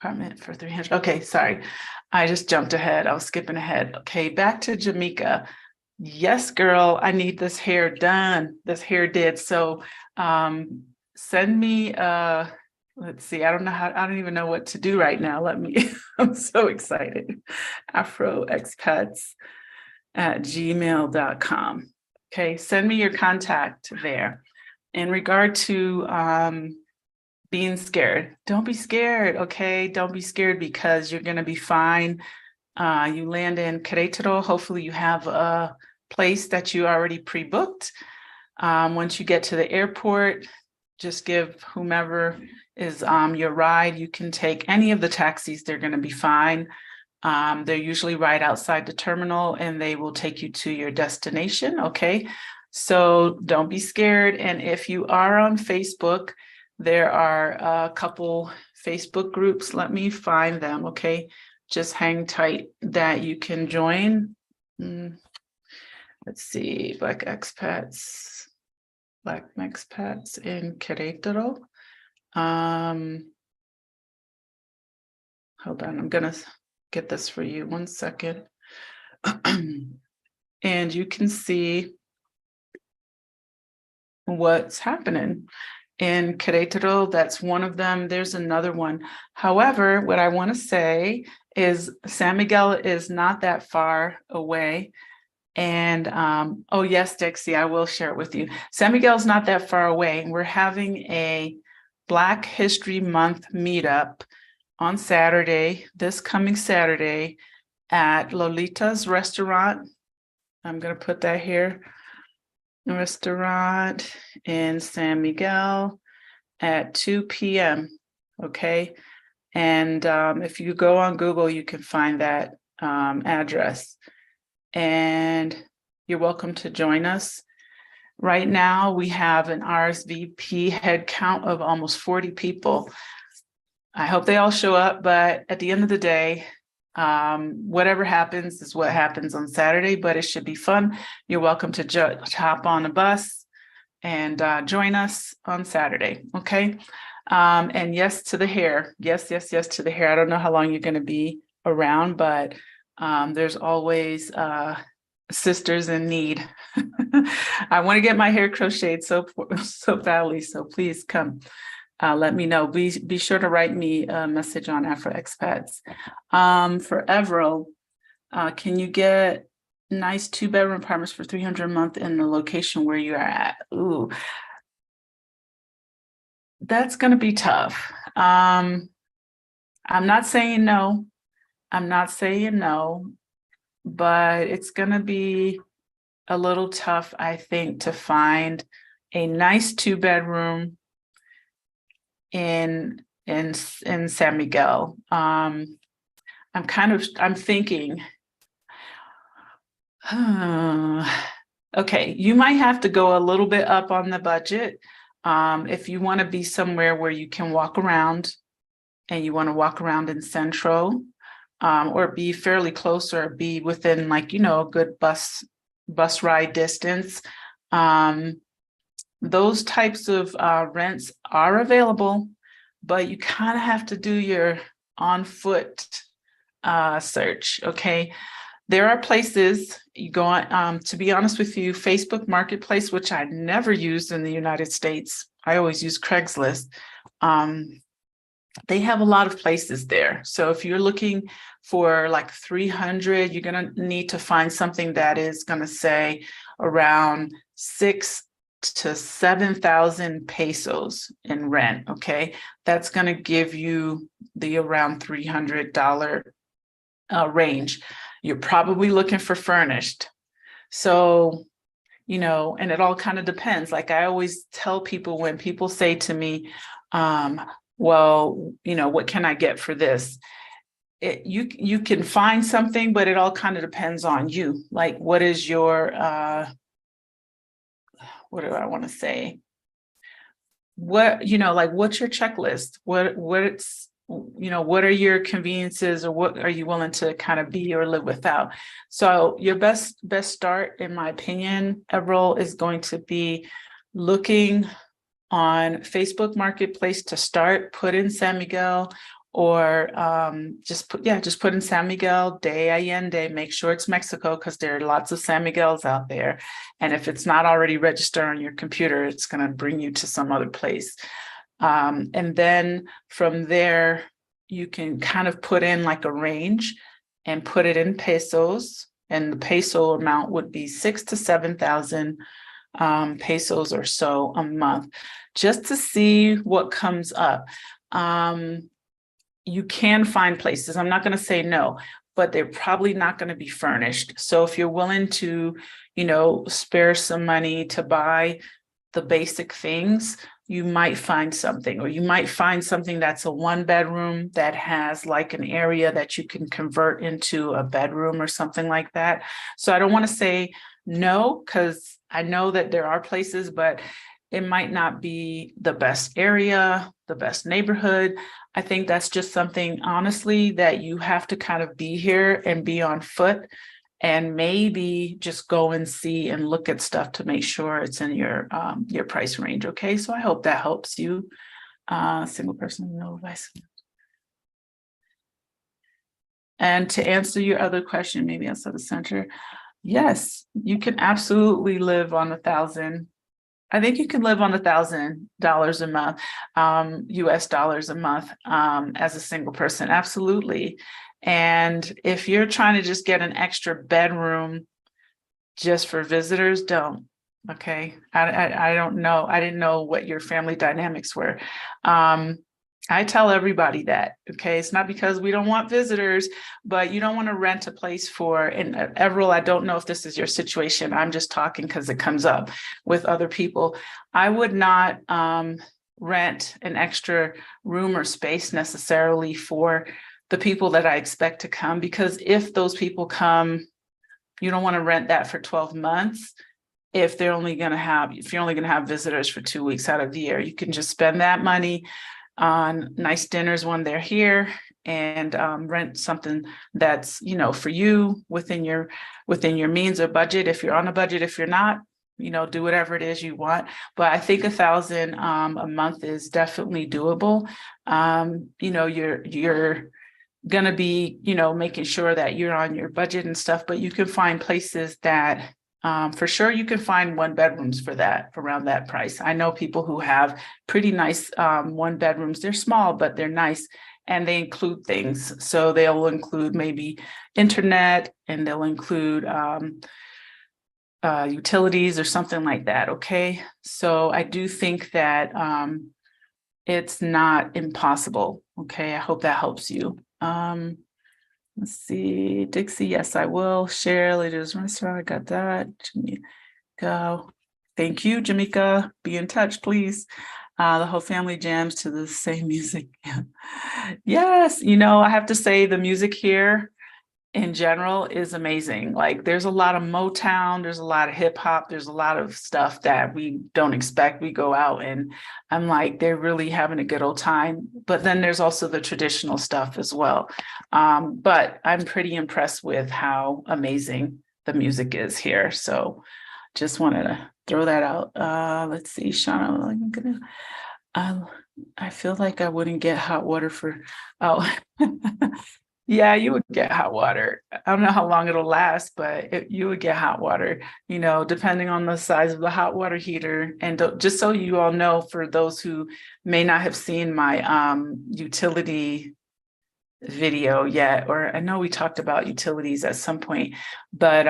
Apartment for 300. Okay, sorry. I just jumped ahead. I was skipping ahead. Okay, back to Jamaica. Yes, girl, I need this hair done. This hair did. So send me let's see, I don't even know what to do right now. I'm so excited. afroexpats@gmail.com. Okay, send me your contact there. In regard to being scared, don't be scared, okay? Don't be scared, because you're gonna be fine. You land in Querétaro. Hopefully you have a place that you already pre-booked. Once you get to the airport, just give whomever is your ride. You can take any of the taxis. They're going to be fine. They're usually right outside the terminal, and they will take you to your destination. Okay. So don't be scared. And if you are on Facebook, there are a couple Facebook groups. Let me find them. Okay. Just hang tight that you can join. Let's see, Black expats in Querétaro. Hold on, I'm gonna get this for you. 1 second. And you can see what's happening in Querétaro. That's one of them. There's another one. However, what I want to say is San Miguel is not that far away. And oh yes, Dixie, I will share it with you. San Miguel is not that far away. We're having a Black History Month meetup on Saturday, this coming Saturday, at Lolita's restaurant. I'm going to put that here. restaurant in San Miguel at 2 p.m. Okay. And if you go on Google, you can find that address. And you're welcome to join us. Right now, we have an RSVP head count of almost 40 people. I hope they all show up, but at the end of the day, whatever happens is what happens on Saturday, but it should be fun. You're welcome to hop on a bus and join us on Saturday, okay? And yes to the hair. Yes to the hair. I don't know how long you're going to be around, but there's always sisters in need. I want to get my hair crocheted so badly, so please come. Let me know. Be sure to write me a message on Afro Expats. For Everell, can you get nice 2-bedroom apartments for $300 a month in the location where you are at? Ooh, that's going to be tough. I'm not saying no. But it's going to be a little tough, I think, to find a nice 2-bedroom in San Miguel. I'm thinking, okay, you might have to go a little bit up on the budget. If you want to be somewhere where you can walk around and you want to walk around in Central, or be fairly close or be within like, a good bus ride distance. Those types of rents are available, but you kind of have to do your on foot search. Okay. There are places you go on, to be honest with you, Facebook Marketplace, which I never used in the United States. I always use Craigslist. They have a lot of places there. So if you're looking for like 300, you're going to need to find something that is going to say around 6,000 to 7,000 pesos in rent. Okay. That's going to give you the around $300 range. You're probably looking for furnished. So, and it all kind of depends. Like I always tell people when people say to me, well, what can I get for this? You can find something, but it all kind of depends on you. Like, what is your, what do I want to say? What's your checklist? What are your conveniences, or what are you willing to kind of be or live without? So your best start, in my opinion, Everell, is going to be looking on Facebook Marketplace to start. Put in San Miguel, or just put in San Miguel de Allende. Make sure it's Mexico, because there are lots of San Miguels out there. And if it's not already registered on your computer, it's going to bring you to some other place. And then from there, you can kind of put in like a range and put it in pesos. And the peso amount would be 6,000 to 7,000 pesos or so a month, just to see what comes up. You can find places. I'm not going to say no, but they're probably not going to be furnished. So if you're willing to, spare some money to buy the basic things, you might find something, or you might find something that's a 1-bedroom that has like an area that you can convert into a bedroom or something like that. So I don't want to say no, because I know that there are places, but it might not be the best area, the best neighborhood. I think that's just something, honestly, that you have to kind of be here and be on foot, and maybe just go and see and look at stuff to make sure it's in your price range. Okay, so I hope that helps you. Single person, no advice. And to answer your other question, maybe outside the center, yes, you can absolutely live on 1,000. I think you can live on $1,000 a month, US dollars a month, as a single person. Absolutely. And if you're trying to just get an extra bedroom just for visitors, don't. Okay. I don't know. I didn't know what your family dynamics were. I tell everybody that, okay? It's not because we don't want visitors, but you don't want to rent a place for, and Everell, I don't know if this is your situation. I'm just talking because it comes up with other people. I would not rent an extra room or space necessarily for the people that I expect to come, because if those people come, you don't want to rent that for 12 months. If you're only going to have visitors for 2 weeks out of the year, you can just spend that money on nice dinners when they're here, and rent something that's, for you within your means or budget. If you're on a budget, if you're not, do whatever it is you want. But I think 1,000 a month is definitely doable. You're gonna be, making sure that you're on your budget and stuff, but you can find places that for sure you can find 1 bedrooms for around that price. I know people who have pretty nice 1 bedrooms. They're small, but they're nice, and they include things. So they'll include maybe internet, and they'll include utilities or something like that. Okay. So I do think that it's not impossible. Okay. I hope that helps you. Let's see, Dixie, yes, I will. Share Leaders Restaurant, I got that. Jamaica, thank you, Jamaica. Be in touch, please. The whole family jams to the same music. Yes, I have to say the music here in general is amazing. Like, there's a lot of Motown, there's a lot of hip hop, there's a lot of stuff that we don't expect. We go out and I'm like, they're really having a good old time. But then there's also the traditional stuff as well. But I'm pretty impressed with how amazing the music is here. So just wanted to throw that out. Let's see, Shauna, I feel like I wouldn't get hot water Yeah, you would get hot water. I don't know how long it'll last, but you would get hot water, depending on the size of the hot water heater. And just so you all know, for those who may not have seen my utility video yet, or I know we talked about utilities at some point, but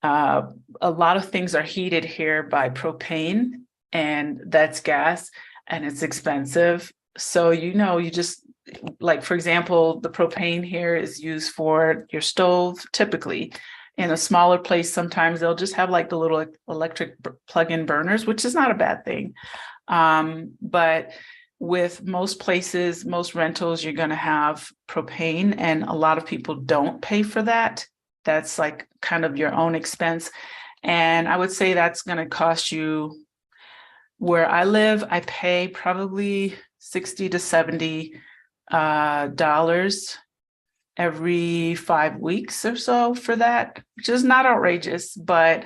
a lot of things are heated here by propane, and that's gas, and it's expensive. So, you just, like, for example, the propane here is used for your stove. Typically in a smaller place, sometimes they'll just have like the little electric plug-in burners, which is not a bad thing. But with most places, most rentals, you're going to have propane, and a lot of people don't pay for that. That's like kind of your own expense. And I would say that's going to cost you, where I live, I pay probably $60 to $70 every 5 weeks or so for that, which is not outrageous, but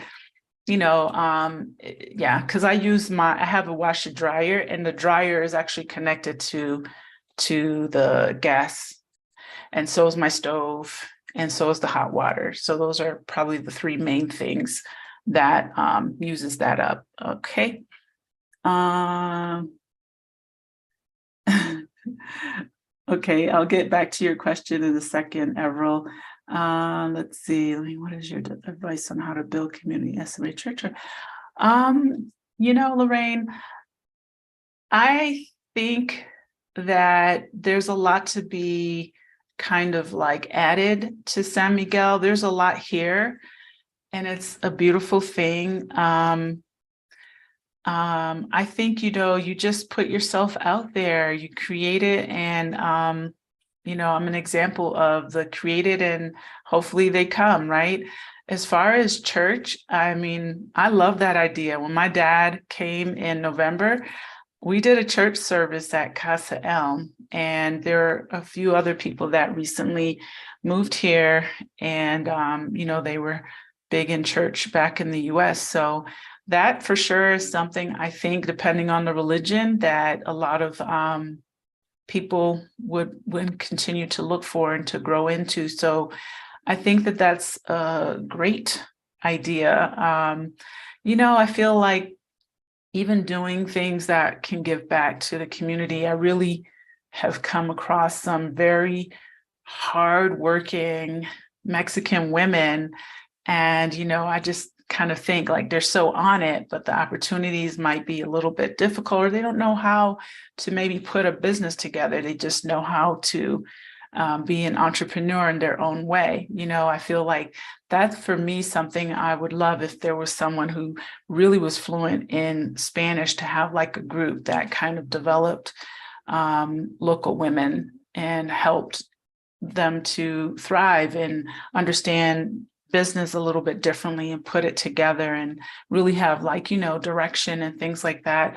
yeah, because I have a washer dryer, and the dryer is actually connected to the gas, and so is my stove, and so is the hot water. So those are probably the 3 main things that uses that up. Okay. Okay, I'll get back to your question in a second, Everell. Let's see. What is your advice on how to build community estimate church? Lorraine, I think that there's a lot to be kind of like added to San Miguel. There's a lot here, and it's a beautiful thing. I think, you just put yourself out there, you create it, and, I'm an example of the created, and hopefully they come, right? As far as church, I mean, I love that idea. When my dad came in November, we did a church service at Casa ELM, and there are a few other people that recently moved here, and, they were big in church back in the US. So that for sure is something, I think, depending on the religion, that a lot of people would continue to look for and to grow into. So I think that that's a great idea. I feel like even doing things that can give back to the community, I really have come across some very hardworking Mexican women. And, kind of think like they're so on it, but the opportunities might be a little bit difficult, or they don't know how to maybe put a business together. They just know how to be an entrepreneur in their own way. I feel like that's, for me, something I would love if there was someone who really was fluent in Spanish, to have like a group that kind of developed local women and helped them to thrive and understand business a little bit differently and put it together and really have direction and things like that.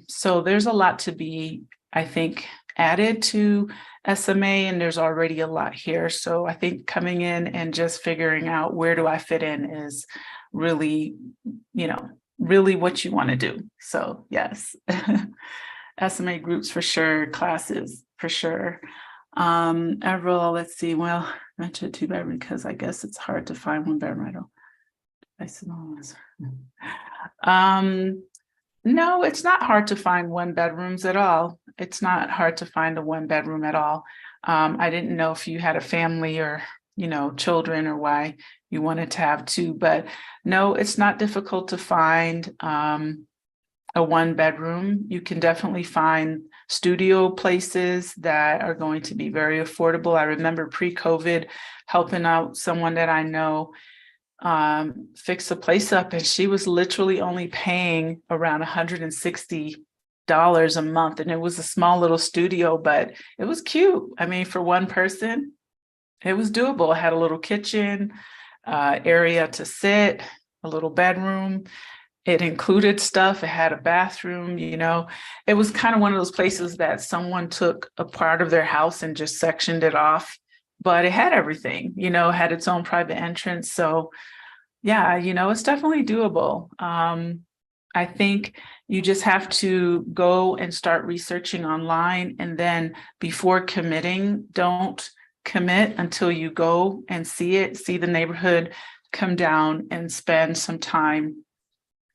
So there's a lot to be, I think, added to SMA, and there's already a lot here. So I think coming in and just figuring out where do I fit in is really, really what you want to do. So yes, SMA groups for sure, classes for sure. Overall, let's see. Well, I mentioned 2-bedroom because I guess it's hard to find 1-bedroom. No, it's not hard to find 1-bedrooms at all. It's not hard to find a 1-bedroom at all. I didn't know if you had a family or, children, or why you wanted to have 2, but no, it's not difficult to find a 1-bedroom. You can definitely find studio places that are going to be very affordable. I remember pre-COVID helping out someone that I know fix a place up, and she was literally only paying around $160 a month, and it was a small little studio, but it was cute. I mean, for one person, it was doable. It had a little kitchen area to sit, a little bedroom. It included stuff. It had a bathroom. It was kind of one of those places that someone took a part of their house and just sectioned it off, but it had everything. It had its own private entrance. So yeah, it's definitely doable. I think you just have to go and start researching online, and then before committing, don't commit until you go and see the neighborhood, come down and spend some time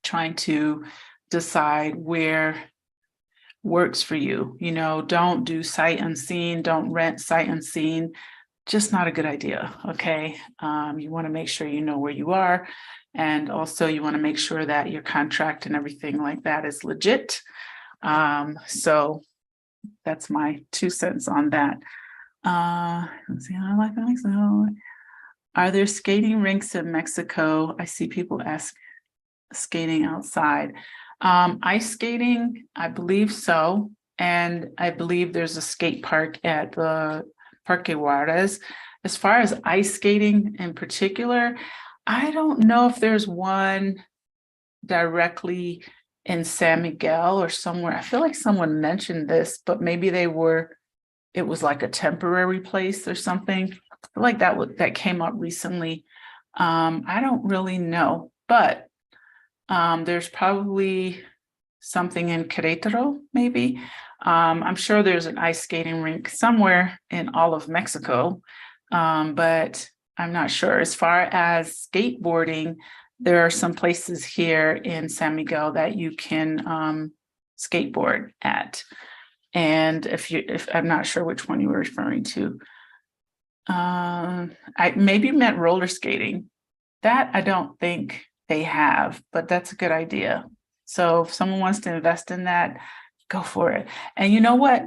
trying to decide where works for you. Don't do sight unseen, don't rent sight unseen. Just not a good idea. Okay. You want to make sure you know where you are. And also you want to make sure that your contract and everything like that is legit. So that's my 2 cents on that. Let's see. I like Mexico. Are there skating rinks in Mexico? I see people ask skating outside. Ice skating, I believe so. And I believe there's a skate park at the Parque Juarez. As far as ice skating in particular, I don't know if there's one directly in San Miguel or somewhere. I feel like someone mentioned this, but maybe it was like a temporary place or something. I feel like that came up recently. I don't really know, but there's probably something in Querétaro, maybe. I'm sure there's an ice skating rink somewhere in all of Mexico, but I'm not sure. As far as skateboarding, there are some places here in San Miguel that you can skateboard at. And if I'm not sure which one you were referring to, I maybe meant roller skating. That I don't think they have, but that's a good idea. So if someone wants to invest in that, go for it. And you know what?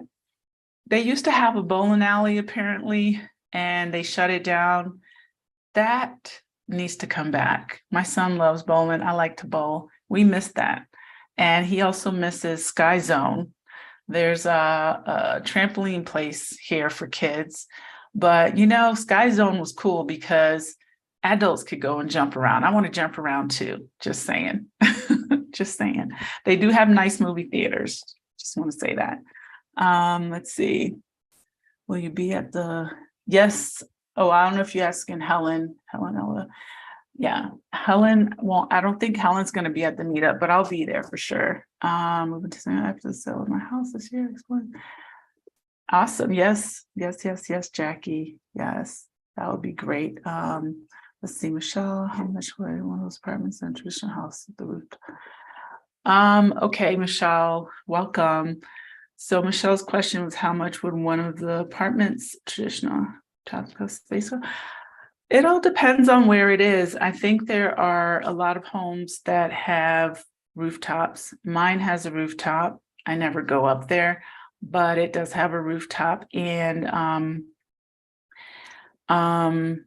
They used to have a bowling alley apparently, and they shut it down. That needs to come back. My son loves bowling. I like to bowl. We miss that. And he also misses Sky Zone. There's a trampoline place here for kids, but Sky Zone was cool because adults could go and jump around. I want to jump around too. Just saying. Just saying. They do have nice movie theaters. Just want to say that. Let's see. Will you be at the... Yes. Oh, I don't know if you're asking Helen. Ella. Yeah. Helen, well, I don't think Helen's going to be at the meetup, but I'll be there for sure. Moving to San after the sale of my house this year. Awesome. Yes, Jackie. Yes, that would be great. Let's see, Michelle, how much would one of those apartments in a traditional house at the roof? Okay, Michelle, welcome. So Michelle's question was, how much would one of the apartments traditional top space? It all depends on where it is. I think there are a lot of homes that have rooftops. Mine has a rooftop. I never go up there, but it does have a rooftop. And um,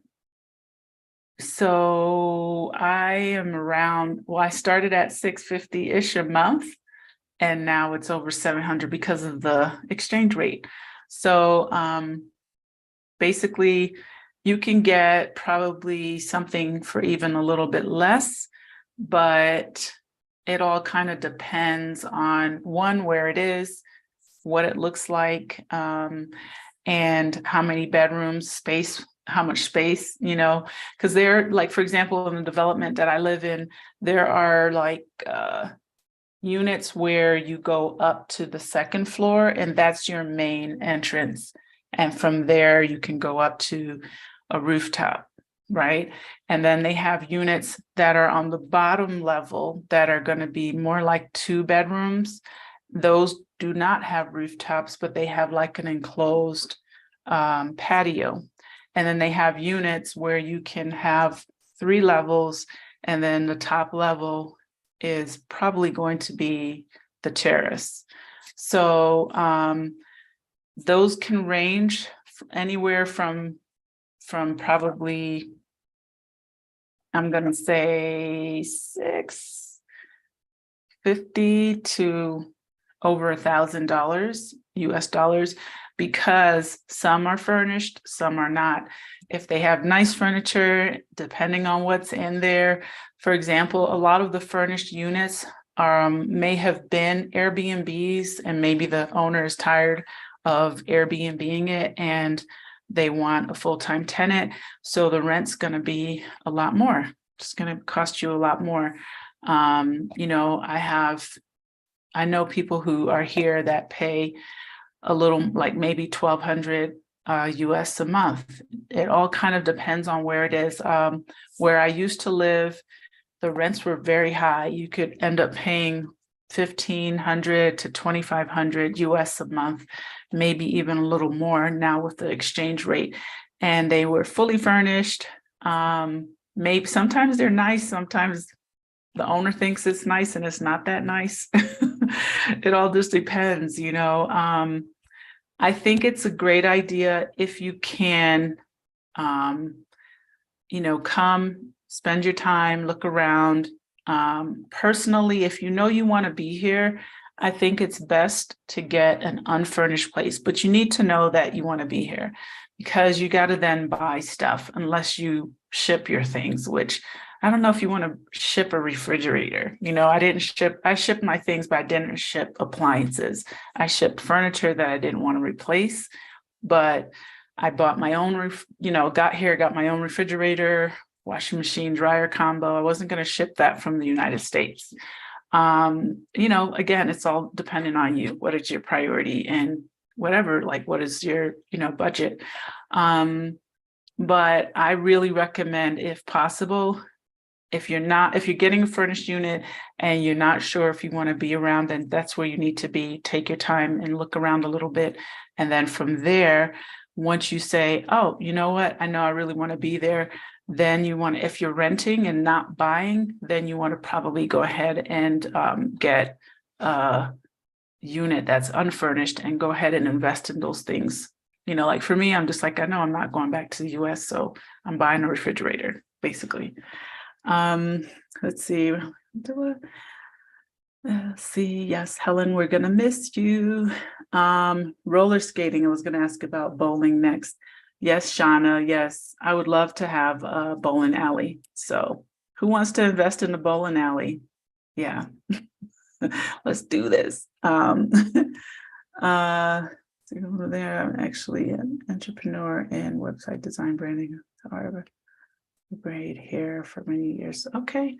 so I am around, well, I started at 650-ish a month, and now it's over 700 because of the exchange rate. So basically, you can get probably something for even a little bit less, but it all kind of depends on one, where it is, what it looks like, and how many bedrooms, space, how much space, because there, like, for example, in the development that I live in, there are like units where you go up to the second floor, and that's your main entrance. And from there, you can go up to a rooftop, right? And then they have units that are on the bottom level that are going to be more like 2 bedrooms. Those do not have rooftops, but they have like an enclosed patio. And then they have units where you can have 3 levels, and then the top level is probably going to be the terrace. So those can range anywhere from probably, I'm going to say, $650 to over $1,000 US dollars, because some are furnished, some are not. If they have nice furniture, depending on what's in there, for example, a lot of the furnished units may have been Airbnbs, and maybe the owner is tired of Airbnb-ing it and they want a full-time tenant. So the rent's going to be a lot more. It's going to cost you a lot more. I know people who are here that pay a little, like maybe 1,200 US a month. It all kind of depends on where it is. Where I used to live, the rents were very high. You could end up paying 1,500 to 2,500 US a month, maybe even a little more now with the exchange rate. And they were fully furnished. Maybe sometimes they're nice, sometimes the owner thinks it's nice and it's not that nice. It all just depends, I think it's a great idea if you can, come, spend your time, look around. Personally, if you know you want to be here, I think it's best to get an unfurnished place, but you need to know that you want to be here, because you got to then buy stuff unless you ship your things, which I don't know if you want to ship a refrigerator. I shipped my things, but I didn't ship appliances. I shipped furniture that I didn't want to replace, but I bought my own, got my own refrigerator, washing machine, dryer combo. I wasn't going to ship that from the United States. Again, it's all dependent on you. What is your priority and whatever, like, what is your, budget? But I really recommend, if possible, if you're getting a furnished unit and you're not sure if you want to be around, then that's where you need to be. Take your time and look around a little bit. And then from there, once you say, oh, you know what, I know I really want to be there, then you want to, if you're renting and not buying, then you want to probably go ahead and get a unit that's unfurnished and go ahead and invest in those things. Like for me, I'm just like, I know I'm not going back to the US, so I'm buying a refrigerator, basically. Let's see. Yes, Helen, we're gonna miss you. Roller skating, I was gonna ask about bowling next. Yes, Shauna, yes, I would love to have a bowling alley. So who wants to invest in a bowling alley? Yeah, let's do this. There, I'm actually an entrepreneur in website design branding. However, braid hair for many years. Okay.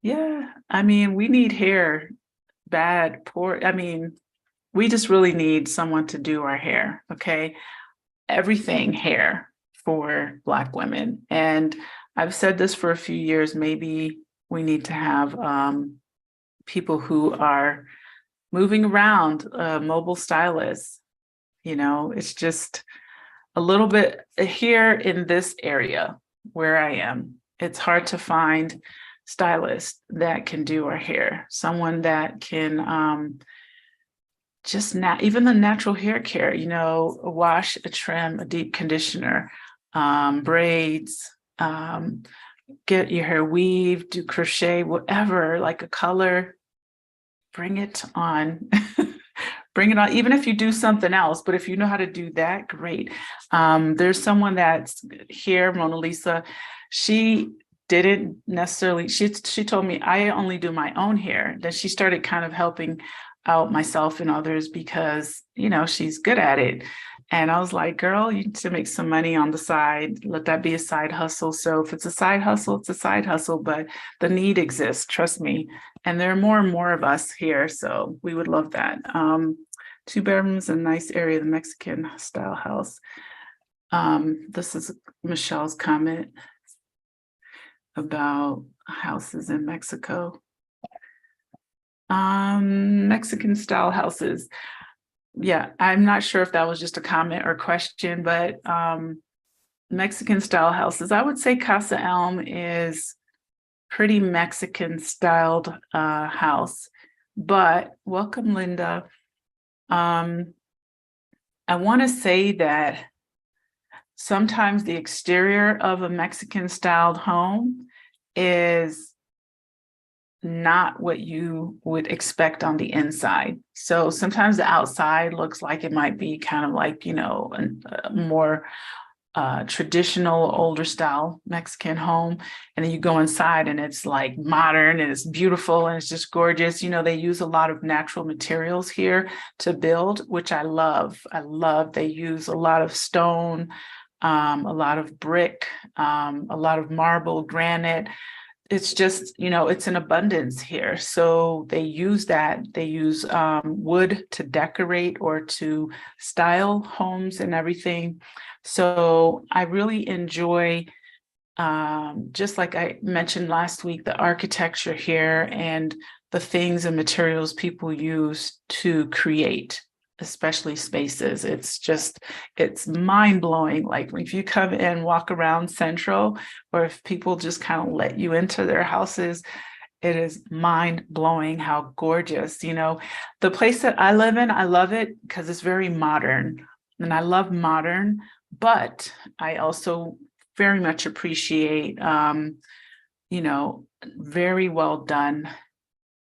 Yeah. I mean, we need hair bad, poor. I mean, we just really need someone to do our hair. Okay. Everything hair for Black women. And I've said this for a few years. Maybe we need to have people who are moving around, mobile stylists. It's just a little bit here in this area. where I am. It's hard to find stylists that can do our hair, someone that can just not even the natural hair care, a wash, a trim, a deep conditioner, braids, get your hair weave, do crochet, whatever, like a color, bring it on. Bring it on, even if you do something else, but if you know how to do that, great. There's someone that's here, Mona Lisa. She didn't necessarily, she told me I only do my own hair. Then she started kind of helping out myself and others because, she's good at it. And I was like, girl, you need to make some money on the side. Let that be a side hustle. So if it's a side hustle, it's a side hustle, but the need exists, trust me. And there are more and more of us here. So we would love that. 2 bedrooms, a nice area, the Mexican style house. This is Michelle's comment about houses in Mexico. Mexican style houses. Yeah, I'm not sure if that was just a comment or question, but Mexican style houses, I would say Casa ELM is pretty Mexican styled house. But welcome, Linda. I want to say that sometimes the exterior of a Mexican styled home is not what you would expect on the inside. So sometimes the outside looks like it might be kind of like, a more traditional, older style Mexican home. And then you go inside and it's like modern and it's beautiful and it's just gorgeous. They use a lot of natural materials here to build, which I love. They use a lot of stone, a lot of brick, a lot of marble, granite. It's just, it's an abundance here. So they use that. They use wood to decorate or to style homes and everything. So I really enjoy, just like I mentioned last week, the architecture here and the things and materials people use to create, especially spaces. It's mind-blowing. Like if you come and walk around Central, or if people just kind of let you into their houses, it is mind-blowing how gorgeous. The place that I live in, I love it because it's very modern, and I love modern, but I also very much appreciate very well done,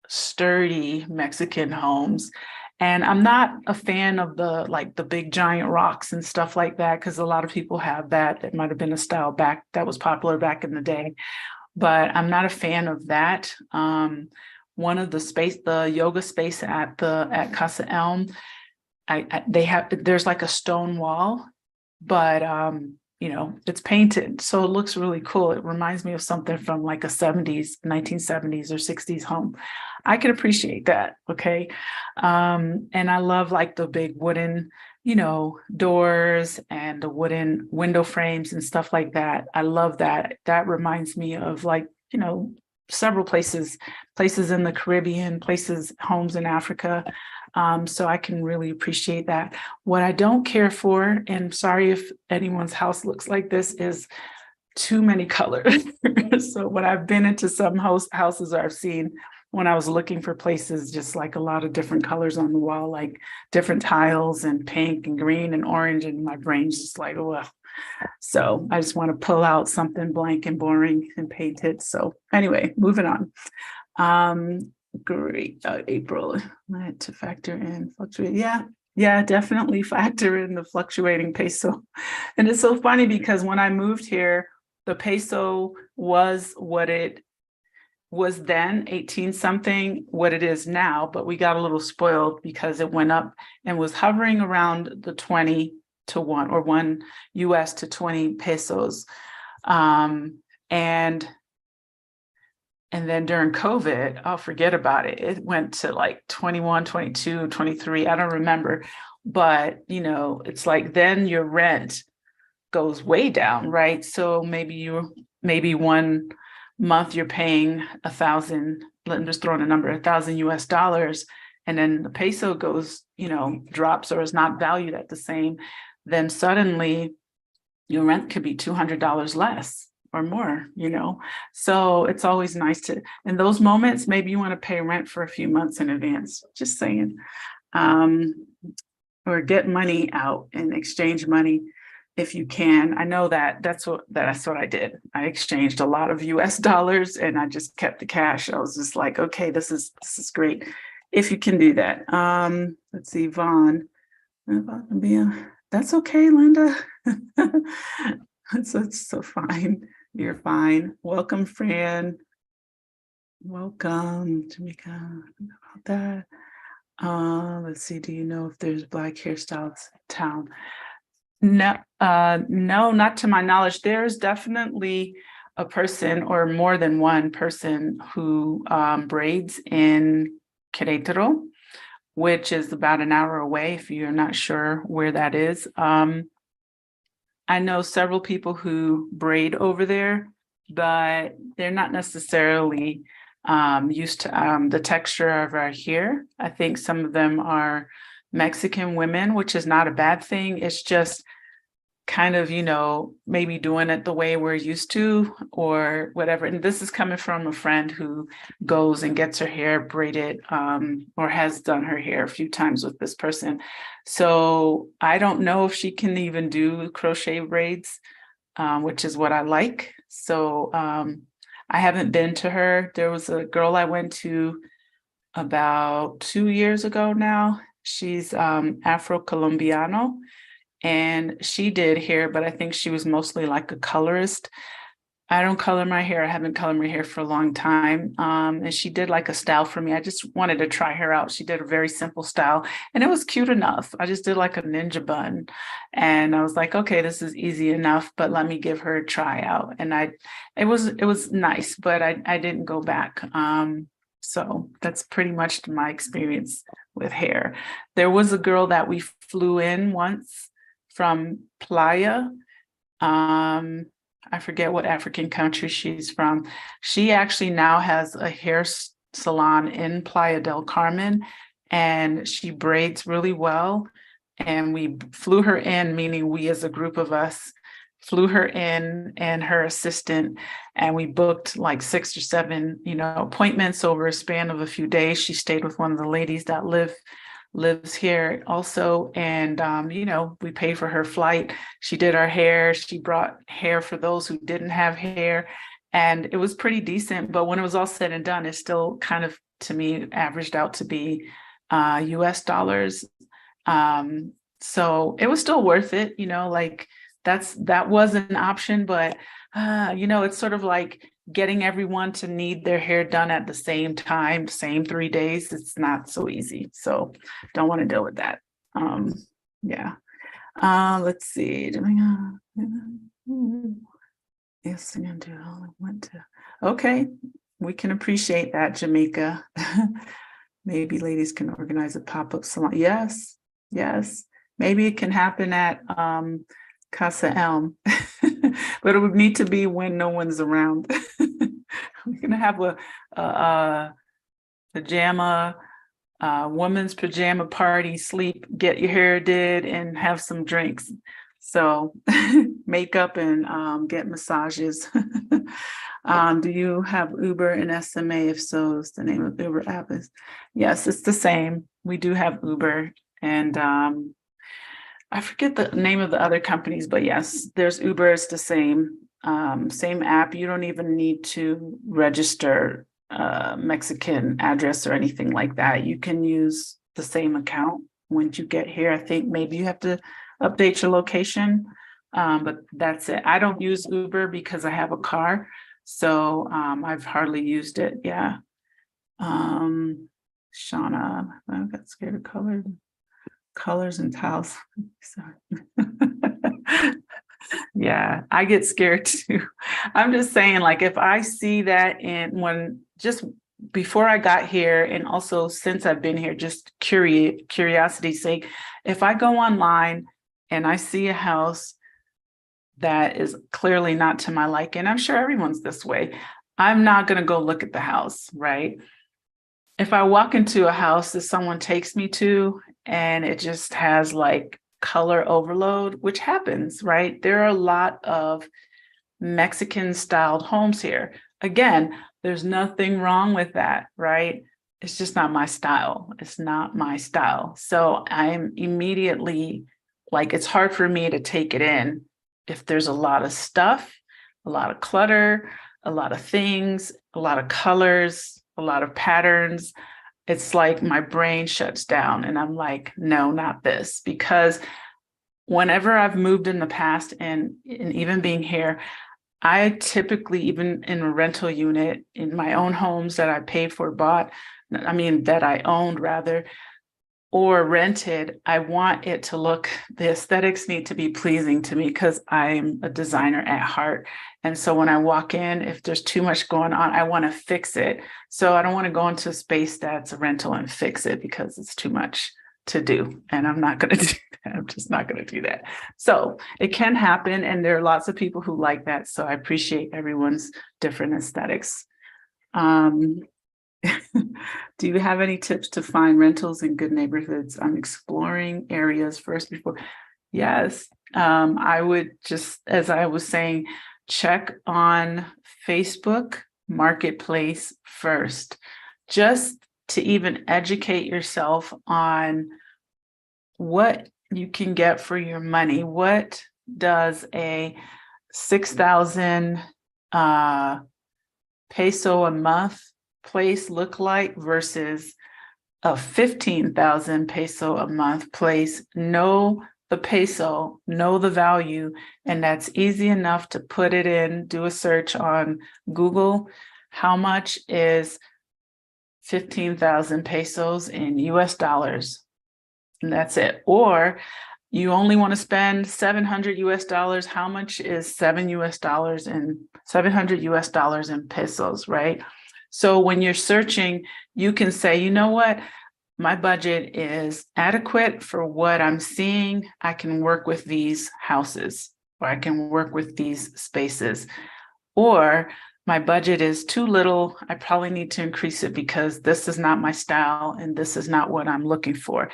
sturdy Mexican homes. And I'm not a fan of the big giant rocks and stuff like that, because a lot of people have that. That might have been a style that was popular back in the day, but I'm not a fan of that. One of the yoga space at Casa ELM, there's like a stone wall, but it's painted, so it looks really cool. It reminds me of something from like a 1970s or 60s home. I can appreciate that. Okay. And I love like the big wooden, doors and the wooden window frames and stuff like that. I love that. That reminds me of like, several places in the Caribbean, homes in Africa. So I can really appreciate that. What I don't care for, and sorry if anyone's house looks like this, is too many colors. So when I've been into some houses, or I've seen when I was looking for places, just like a lot of different colors on the wall, like different tiles and pink and green and orange, and my brain's just like, oh. So I just want to pull out something blank and boring and paint it. So anyway, moving on. Great. April, I had to factor in fluctuate. Yeah, definitely factor in the fluctuating peso. And it's so funny because when I moved here, the peso was what it was then, 18 something, what it is now, but we got a little spoiled because it went up and was hovering around the 20 to 1 or 1 US to 20 pesos. And then during COVID, I'll forget about it. It went to like 21, 22, 23. I don't remember. But, it's like then your rent goes way down, right? So maybe 1 month you're paying 1,000, I'm just throwing a number, 1,000 US dollars. And then the peso goes, drops or is not valued at the same. Then suddenly your rent could be $200 less. or more, So it's always nice to, in those moments, maybe you want to pay rent for a few months in advance, just saying. Or get money out and exchange money if you can. I know that's what I did. I exchanged a lot of US dollars and I just kept the cash. I was just like, okay, this is great. If you can do that. Let's see, Vaughn. That's okay, Linda. That's so fine. You're fine. Welcome, Fran. Welcome, Jamaica. About that. Let's see. Do you know if there's Black hairstyles in town? No, no, not to my knowledge. There's definitely a person or more than one person who braids in Querétaro, which is about an hour away if you're not sure where that is. I know several people who braid over there, but they're not necessarily used to the texture of our hair. I think some of them are Mexican women, which is not a bad thing. It's just kind of, maybe doing it the way we're used to or whatever. And this is coming from a friend who goes and gets her hair braided or has done her hair a few times with this person. So I don't know if she can even do crochet braids, which is what I like. So I haven't been to her. There was a girl I went to about 2 years ago now. She's Afro-Colombiano. And she did hair, but I think she was mostly like a colorist. I don't color my hair. I haven't colored my hair for a long time. And she did like a style for me. I just wanted to try her out. She did a very simple style and it was cute enough. I just did like a ninja bun and I was like, okay, this is easy enough, but let me give her a try out. And it was nice, but I didn't go back. So that's pretty much my experience with hair. There was a girl that we flew in once from Playa. I forget what African country she's from. She actually now has a hair salon in Playa del Carmen, and she braids really well. And we flew her in, meaning we as a group of us flew her in and her assistant, and we booked like 6 or 7, appointments over a span of a few days. She stayed with one of the ladies that lives here also, and we paid for her flight. She did our hair. She brought hair for those who didn't have hair, and it was pretty decent. But when it was all said and done, it still kind of, to me, averaged out to be US dollars. So it was still worth it, like that was an option, but it's sort of like getting everyone to need their hair done at the same time, same 3 days. It's not so easy. So don't want to deal with that. Yeah. Let's see. Yes, I'm gonna do all I want to. Okay, we can appreciate that, Jamaica. Maybe ladies can organize a pop-up salon. Yes. Maybe it can happen at Casa ELM, but it would need to be when no one's around. We're gonna have a pajama, women's pajama party, sleep, get your hair did, and have some drinks. So makeup and get massages. Do you have Uber and SMA? If so, is the name of the Uber app is? Yes, it's the same. We do have Uber and I forget the name of the other companies, but yes, there's Uber. It's the same app. You don't even need to register Mexican address or anything like that. You can use the same account when you get here. I think maybe you have to update your location, but that's it. I don't use Uber because I have a car, so I've hardly used it. Yeah. Shauna, I got scared of colors and tiles. Sorry. Yeah, I get scared too. I'm just saying, like, if I see that, and when just before I got here, and also since I've been here, just curiosity's sake, if I go online and I see a house that is clearly not to my liking, I'm sure everyone's this way, I'm not going to go look at the house, right? If I walk into a house that someone takes me to and it just has like color overload, which happens, right? There are a lot of Mexican styled homes here. Again, there's nothing wrong with that, right? It's just not my style. It's not my style. So I'm immediately like, it's hard for me to take it in if there's a lot of stuff, a lot of clutter, a lot of things, a lot of colors, a lot of patterns. It's like my brain shuts down and I'm like, no, not this. Because whenever I've moved in the past and even being here, I typically, even in a rental unit in my own homes that I paid for, that I owned rather, or rented, I want it to look, the aesthetics need to be pleasing to me because I'm a designer at heart. And so when I walk in, if there's too much going on, I want to fix it. So I don't want to go into a space that's a rental and fix it because it's too much to do. And I'm not going to do that. I'm just not going to do that. So it can happen. And there are lots of people who like that. So I appreciate everyone's different aesthetics. Do you have any tips to find rentals in good neighborhoods? I'm exploring areas first before. Yes, I would just, as I was saying, check on Facebook Marketplace first, just to even educate yourself on what you can get for your money. What does a 6,000 peso a month place look like versus a 15,000 peso a month place? Know the peso, know the value, and that's easy enough to put it in, do a search on Google. How much is 15,000 pesos in US dollars? And that's it. Or you only want to spend 700 US dollars. How much is $700 US dollars in pesos, right? So when you're searching, you can say, you know what? My budget is adequate for what I'm seeing. I can work with these houses, or I can work with these spaces. Or my budget is too little. I probably need to increase it because this is not my style and this is not what I'm looking for.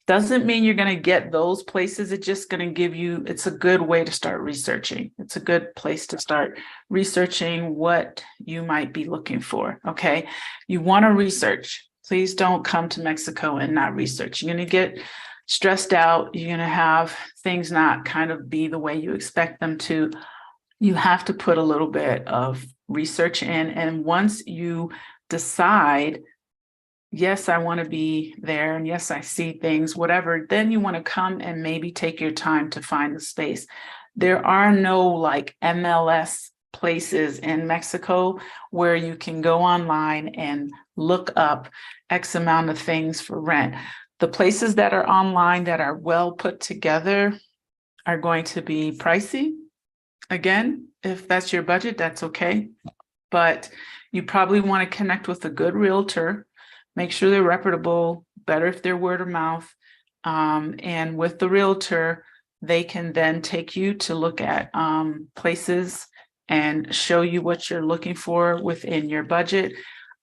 Doesn't mean you're going to get those places. It's just going to give you, it's a good way to start researching. It's a good place to start researching what you might be looking for. Okay. You want to research. Please don't come to Mexico and not research. You're going to get stressed out. You're going to have things not kind of be the way you expect them to. You have to put a little bit of research in. And once you decide, yes, I want to be there, and yes, I see things, whatever, then you want to come and maybe take your time to find the space. There are no like MLS places in Mexico where you can go online and look up X amount of things for rent. The places that are online that are well put together are going to be pricey. Again, if that's your budget, that's okay. But you probably want to connect with a good realtor. Make sure they're reputable, better if they're word of mouth. And with the realtor, they can then take you to look at places and show you what you're looking for within your budget.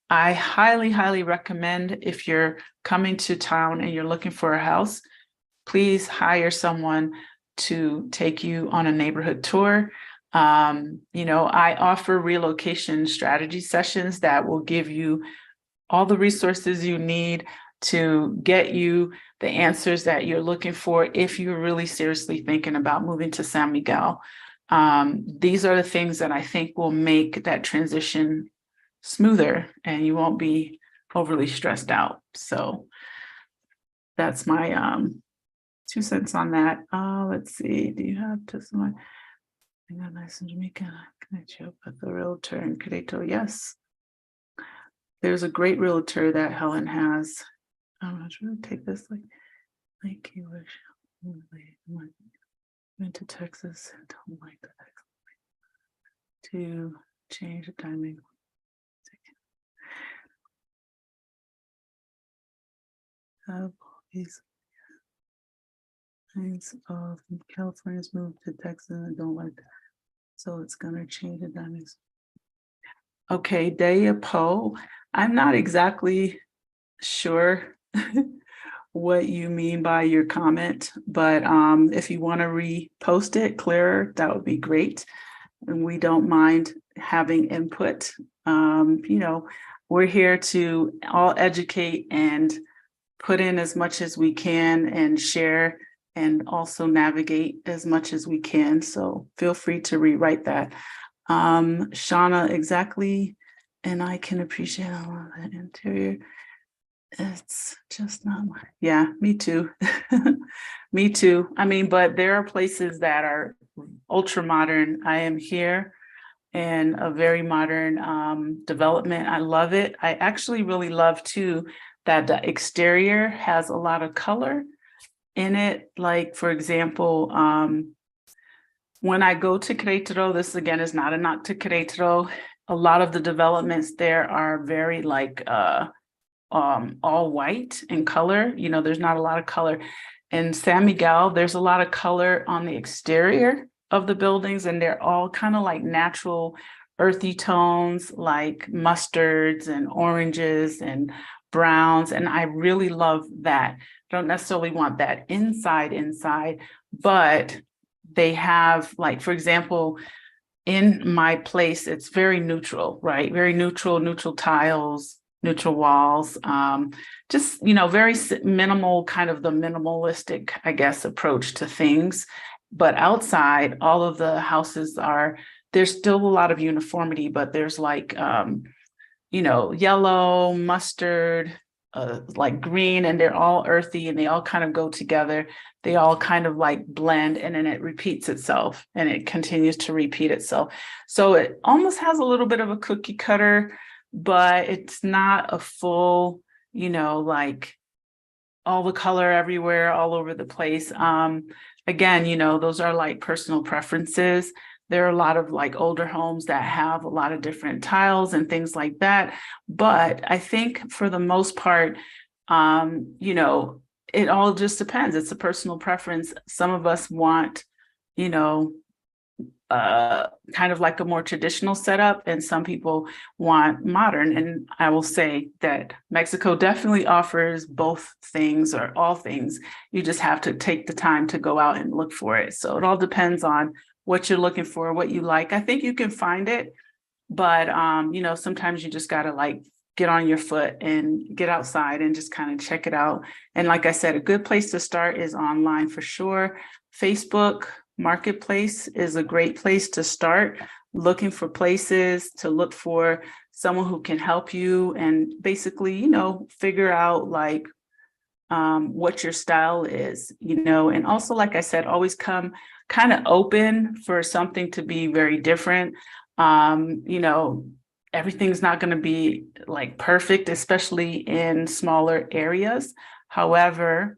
I highly, highly recommend, if you're coming to town and you're looking for a house, please hire someone to take you on a neighborhood tour. I offer relocation strategy sessions that will give you all the resources you need to get you the answers that you're looking for if you're really seriously thinking about moving to San Miguel. These are the things that I think will make that transition smoother and you won't be overly stressed out. So that's my 2 cents on that. Let's see. Do you have testimony? I got nice in Jamaica. Connect you up with the realtor in Querétaro. Yes. There's a great realtor that Helen has. I'm not sure to take this like you wish. Went to Texas and don't like the Texas to change the timing. Have these things of California's moved to Texas and don't like that. So it's gonna change the dynamics. Okay, Daya Poe. I'm not exactly sure what you mean by your comment, but if you want to repost it clearer, that would be great. and we don't mind having input. We're here to all educate and put in as much as we can and share and also navigate as much as we can. So feel free to rewrite that. Shauna, exactly. And I can appreciate all of the interior. It's just not yeah, me too. Me too. I mean, but there are places that are ultra modern. I am here in a very modern development. I love it. I actually really love too that the exterior has a lot of color in it. Like, for example, when I go to Querétaro, this again is not a knock to Querétaro. A lot of the developments there are very like all white in color. There's not a lot of color. In San Miguel, there's a lot of color on the exterior of the buildings, and they're all kind of like natural earthy tones, like mustards and oranges and browns. And I really love that. Don't necessarily want that inside, but they have, like, for example, in my place, it's very neutral, right? Very neutral tiles, neutral walls, just, very minimal, kind of the minimalistic, I guess, approach to things. But outside, all of the houses there's still a lot of uniformity, but there's like, yellow, mustard, like green, and they're all earthy and they all kind of go together. They all kind of like blend, and then it repeats itself and it continues to repeat itself. So it almost has a little bit of a cookie cutter, but it's not a full, like all the color everywhere, all over the place. Again, those are like personal preferences. There are a lot of like older homes that have a lot of different tiles and things like that. But I think for the most part, it all just depends. It's a personal preference. Some of us want, kind of like a more traditional setup, and some people want modern. And I will say that Mexico definitely offers both things, or all things. You just have to take the time to go out and look for it. So it all depends on what you're looking for, what you like. I think you can find it, but sometimes you just gotta like get on your foot and get outside and just kind of check it out. And like I said, a good place to start is online for sure. Facebook Marketplace is a great place to start looking for places, to look for someone who can help you and basically, figure out like what your style is, and also, like I said, always come kind of open for something to be very different. Everything's not going to be like perfect, especially in smaller areas. However,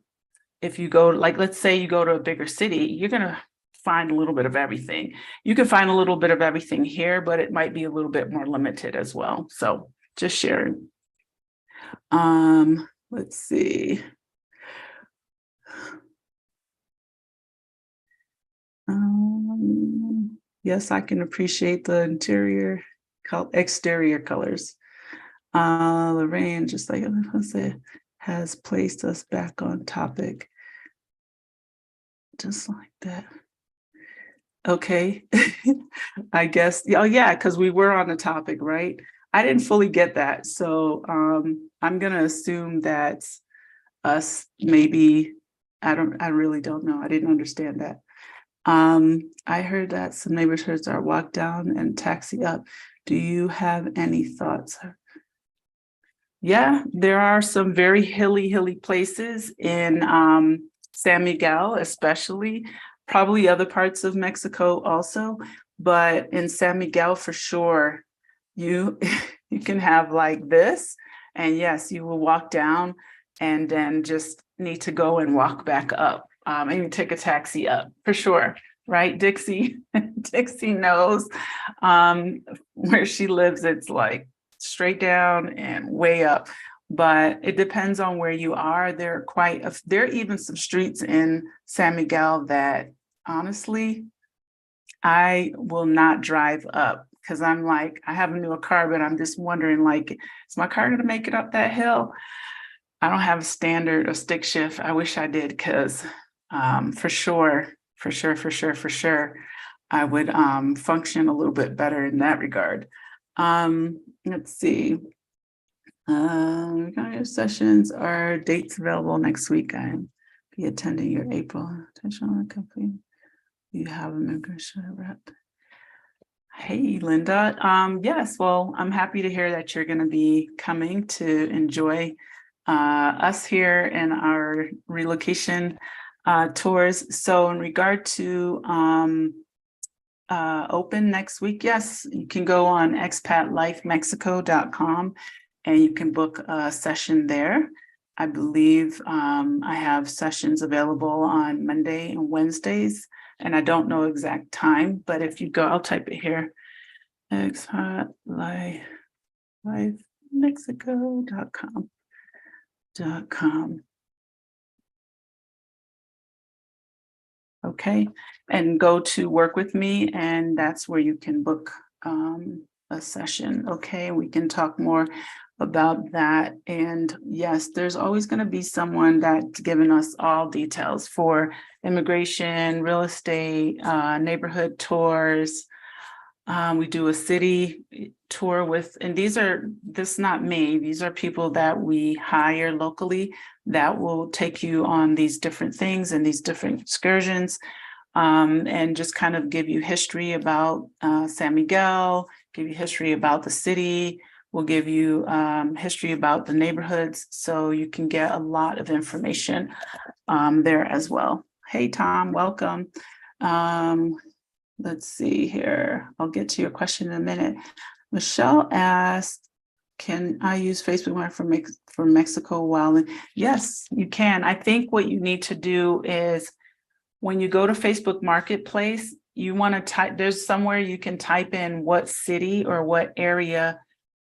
if you go, like, let's say you go to a bigger city, you're going to find a little bit of everything. You can find a little bit of everything here, but it might be a little bit more limited as well. So just sharing. Let's see. Yes, I can appreciate the exterior colors. Lorraine, just like I said, has placed us back on topic. Just like that. Okay. I guess. Oh, yeah, because we were on the topic, right? I didn't fully get that. So I'm going to assume that's us, maybe. I really don't know. I didn't understand that. I heard that some neighborhoods are walk down and taxi up. Do you have any thoughts? Yeah, there are some very hilly places in San Miguel, especially, probably other parts of Mexico also, but in San Miguel for sure, you you can have like this, and yes, you will walk down and then just need to go and walk back up. And you take a taxi up for sure, right? Dixie knows where she lives. It's like straight down and way up, but it depends on where you are. There are even some streets in San Miguel that honestly I will not drive up, because I'm like, I have a newer car, but I'm just wondering, like, is my car gonna make it up that hill? I don't have a standard or stick shift. I wish I did, because for sure. I would function a little bit better in that regard. Let's see. Your sessions are dates available next week. I'll be attending your April intentional company. You have a membership rep. Hey, Linda. Yes, well, I'm happy to hear that you're going to be coming to enjoy us here in our relocation tours. So in regard to open next week, yes, you can go on expatlifemexico.com and you can book a session there. I believe I have sessions available on Monday and Wednesdays, and I don't know exact time, but if you go, I'll type it here, expatlifemexico.com. Okay, and go to work with me, and that's where you can book a session. Okay, we can talk more about that. And yes, there's always going to be someone that's given us all details for immigration, real estate, neighborhood tours. We do a city tour with, and this is not me, these are people that we hire locally that will take you on these different things and these different excursions, and just kind of give you history about San Miguel, give you history about the city. We'll give you history about the neighborhoods, so you can get a lot of information there as well. Hey, Tom, welcome. Let's see here. I'll get to your question in a minute. Michelle asked, can I use Facebook Market for Mexico while in? Yes, you can. I think what you need to do is when you go to Facebook Marketplace, you want to type, there's somewhere you can type in what city or what area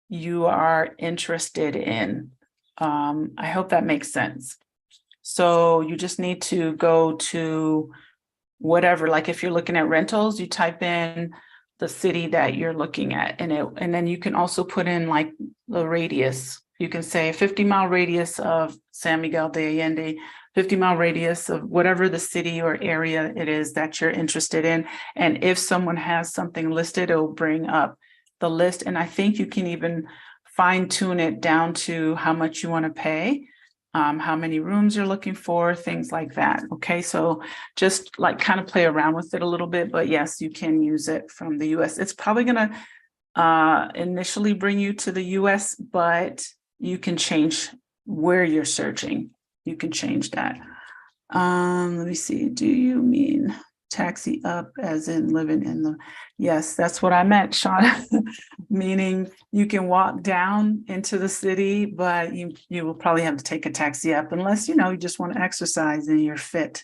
you are interested in. I hope that makes sense. So you just need to go to whatever, like if you're looking at rentals, you type in the city that you're looking at, and then you can also put in like the radius. You can say 50-mile radius of San Miguel de Allende, 50-mile radius of whatever the city or area it is that you're interested in. And if someone has something listed, it will bring up the list. And I think you can even fine tune it down to how much you want to pay, how many rooms you're looking for, things like that. Okay, so just like kind of play around with it a little bit, but yes, you can use it from the US. It's probably going to initially bring you to the US, but you can change where you're searching. You can change that. Let me see. Do you mean taxi up as in living in the? Yes, that's what I meant, Shauna. Meaning you can walk down into the city, but you will probably have to take a taxi up unless, you just want to exercise and you're fit.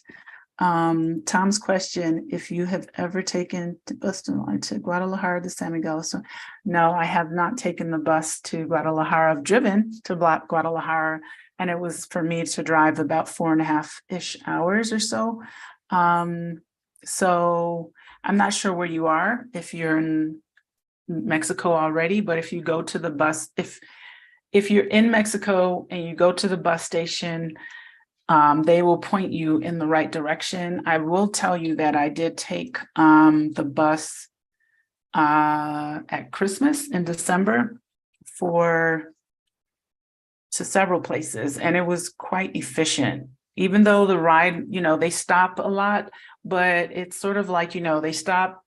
Tom's question, if you have ever taken the bus to Guadalajara to San Miguel. So no, I have not taken the bus to Guadalajara. I've driven to Guadalajara, and it was for me to drive about 4.5-ish hours or so. So I'm not sure where you are, if you're in Mexico already, but if you go to the bus, if you're in Mexico and you go to the bus station, they will point you in the right direction. I will tell you that I did take the bus at Christmas in December to several places, and it was quite efficient. Even though the ride, they stop a lot, but it's sort of like, they stop,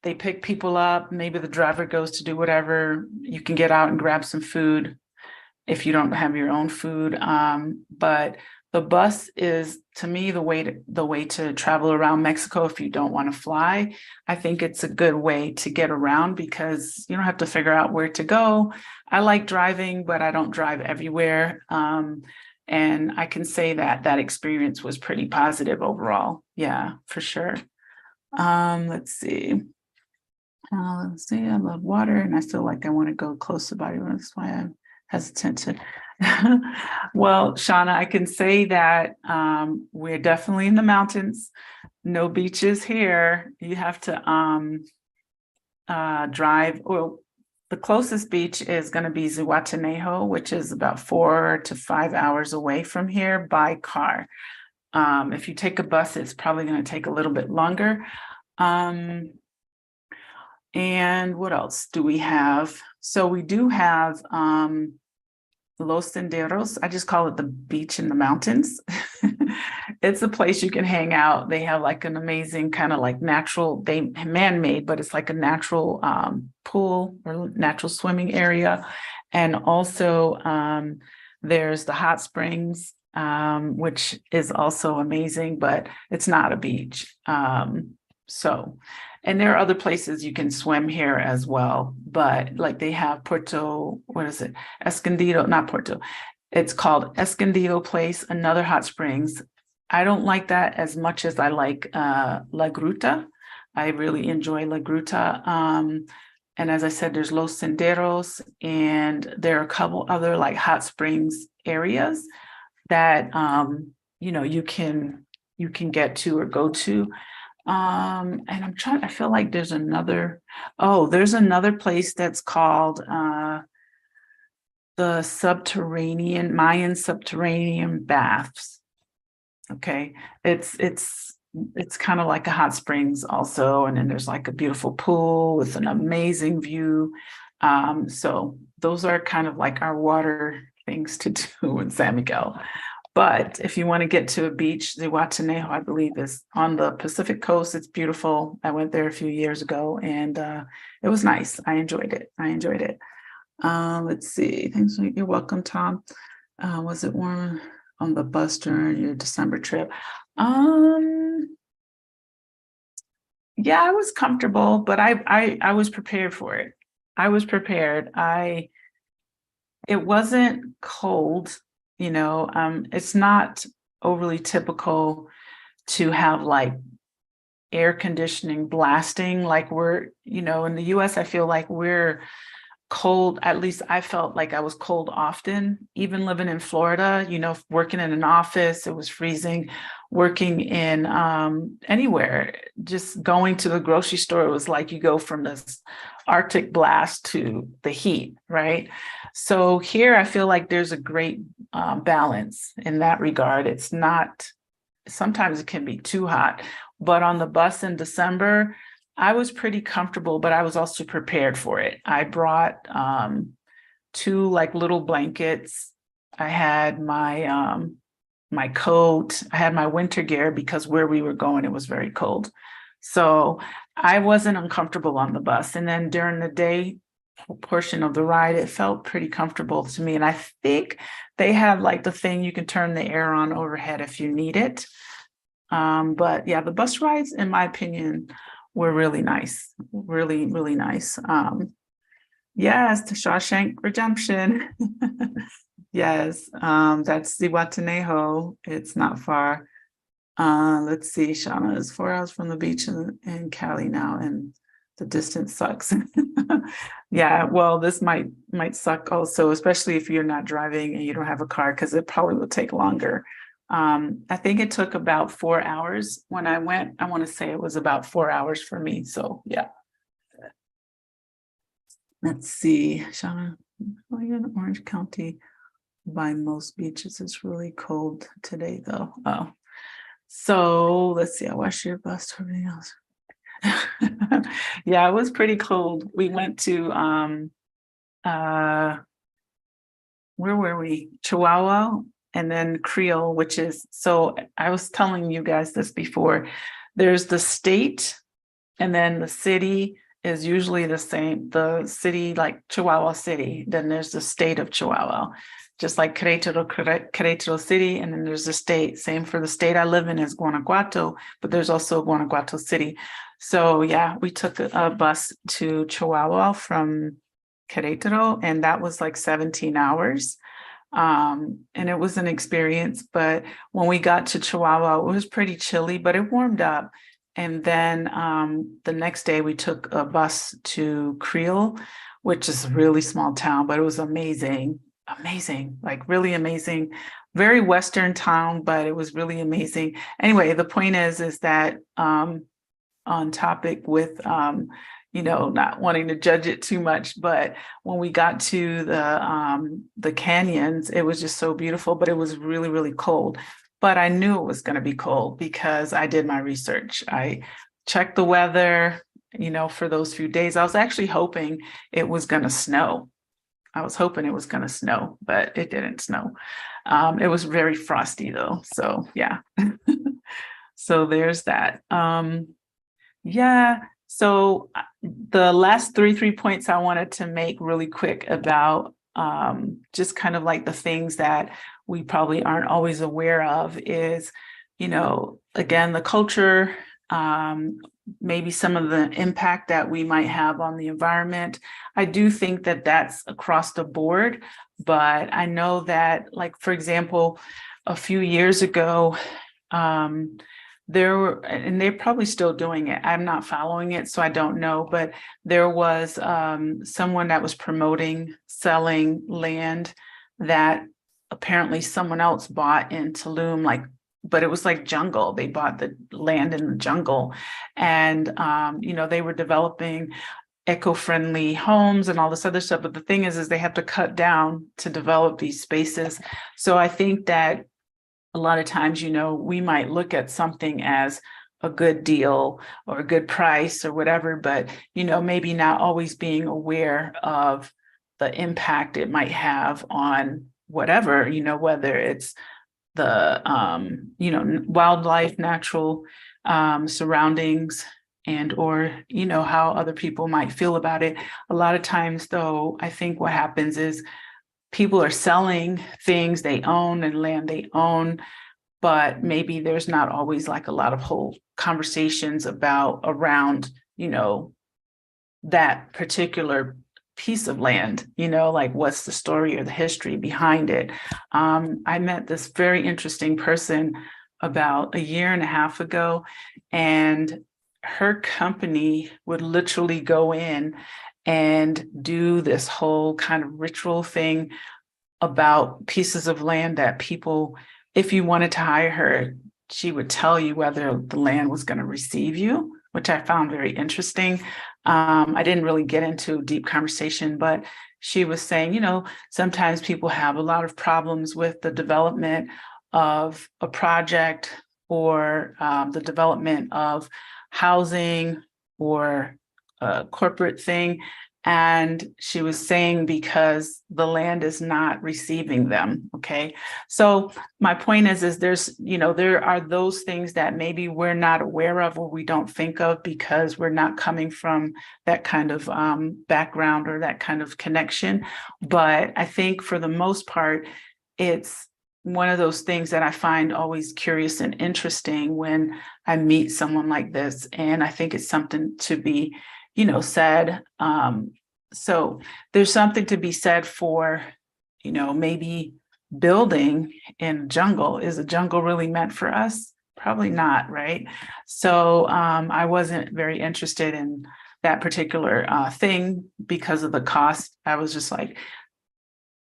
they pick people up, maybe the driver goes to do whatever, you can get out and grab some food if you don't have your own food. But the bus is, to me, the way to travel around Mexico if you don't want to fly. I think it's a good way to get around because you don't have to figure out where to go. I like driving, but I don't drive everywhere. And I can say that experience was pretty positive overall. Yeah, for sure. Let's see. I love water and I feel like I want to go close to body. That's why I'm hesitant to. Well, Shauna, I can say that we're definitely in the mountains. No beaches here. You have to drive. Well, the closest beach is going to be Zihuatanejo, which is about 4 to 5 hours away from here by car. If you take a bus, it's probably going to take a little bit longer. And what else do we have? So we do have Los Senderos. I just call it the beach in the mountains. It's a place you can hang out. They have like an amazing kind of like natural, they man-made, but it's like a natural pool or natural swimming area. And also there's the hot springs, which is also amazing, but it's not a beach. And there are other places you can swim here as well, but like they have Puerto, what is it? Escondido, not Puerto. It's called Escondido Place, another hot springs. I don't like that as much as I like La Gruta. I really enjoy La Gruta. And as I said, there's Los Senderos, and there are a couple other like hot springs areas that you can get to or go to. And I feel like there's another place that's called the Mayan subterranean baths. Okay. It's kind of like a hot springs also. And then there's like a beautiful pool with an amazing view. So those are kind of like our water things to do in San Miguel. But if you want to get to a beach, Zihuatanejo, I believe, is on the Pacific coast. It's beautiful. I went there a few years ago, and it was nice. I enjoyed it. Let's see. Thanks. You're welcome, Tom. Was it warm on the bus during your December trip? Yeah, I was comfortable, but I was prepared for it. I was prepared. It wasn't cold. It's not overly typical to have like air conditioning blasting like we're, in the US, I feel like we're cold. At least I felt like I was cold often, even living in Florida, working in an office, it was freezing, working in anywhere, just going to the grocery store, it was like you go from this Arctic blast to the heat, right? So here I feel like there's a great balance in that regard. It's not, sometimes it can be too hot, but on the bus in December, I was pretty comfortable, but I was also prepared for it. I brought 2 like little blankets. I had my my coat. I had my winter gear because where we were going, it was very cold. So I wasn't uncomfortable on the bus. And then during the day portion of the ride, it felt pretty comfortable to me. And I think they have like the thing you can turn the air on overhead if you need it. But yeah, the bus rides, in my opinion, were really nice. Really, really nice. Yes, to Shawshank Redemption. Yes, that's Zihuatanejo. It's not far. Let's see, Shauna is 4 hours from the beach in Cali now, and the distance sucks. Yeah, well, this might suck also, especially if you're not driving and you don't have a car, because it probably will take longer. I think it took about 4 hours when I went. I want to say it was about 4 hours for me. So yeah. Let's see, Shauna, in Orange County, by most beaches, it's really cold today though. Oh, so let's see. I watched your bus to everything else. Yeah, it was pretty cold. We went to where were we? Chihuahua, and then Creole, which is, so I was telling you guys this before. There's the state, and then the city is usually the same. The city, like Chihuahua City, then there's the state of Chihuahua, just like Querétaro City, and then there's the state. Same for the state I live in is Guanajuato, but there's also Guanajuato City. So yeah, we took a bus to Chihuahua from Querétaro, and that was like 17 hours. And it was an experience, but when we got to Chihuahua, it was pretty chilly, but it warmed up. And then the next day we took a bus to Creole, which is a really small town, but it was amazing, like really amazing, very Western town, but it was really amazing. Anyway, the point is that on topic with, not wanting to judge it too much, but when we got to the canyons, it was just so beautiful, but it was really, really cold. But I knew it was going to be cold because I did my research. I checked the weather for those few days. I was actually hoping it was going to snow. I was hoping it was going to snow, but it didn't snow. It was very frosty though. So yeah. So there's that. Yeah. So the last three points I wanted to make really quick about just kind of like the things that we probably aren't always aware of is, again, the culture, maybe some of the impact that we might have on the environment. I do think that that's across the board, but I know that, like, for example, a few years ago, there were, and they're probably still doing it. I'm not following it, so I don't know, but there was someone that was promoting selling land that apparently someone else bought in Tulum, but it was like jungle. They bought the land in the jungle, and they were developing eco-friendly homes and all this other stuff. But the thing is they have to cut down to develop these spaces. So I think that a lot of times, we might look at something as a good deal or a good price or whatever, but, maybe not always being aware of the impact it might have on whatever, whether it's the, wildlife, natural surroundings, and or, how other people might feel about it. A lot of times, though, I think what happens is people are selling things they own and land they own, but maybe there's not always like a lot of whole conversations around, that particular piece of land, like what's the story or the history behind it. I met this very interesting person about a year and a half ago, and her company would literally go in and do this whole kind of ritual thing about pieces of land that people, if you wanted to hire her, she would tell you whether the land was going to receive you, which I found very interesting. I didn't really get into deep conversation, but she was saying, sometimes people have a lot of problems with the development of a project or the development of housing or a corporate thing. And she was saying because the land is not receiving them. Okay. So my point is there's, there are those things that maybe we're not aware of or we don't think of because we're not coming from that kind of background or that kind of connection. But I think for the most part, it's one of those things that I find always curious and interesting when I meet someone like this. And I think it's something to be said. So there's something to be said for, maybe building in jungle. Is a jungle really meant for us? Probably not, right? So I wasn't very interested in that particular thing because of the cost. I was just like,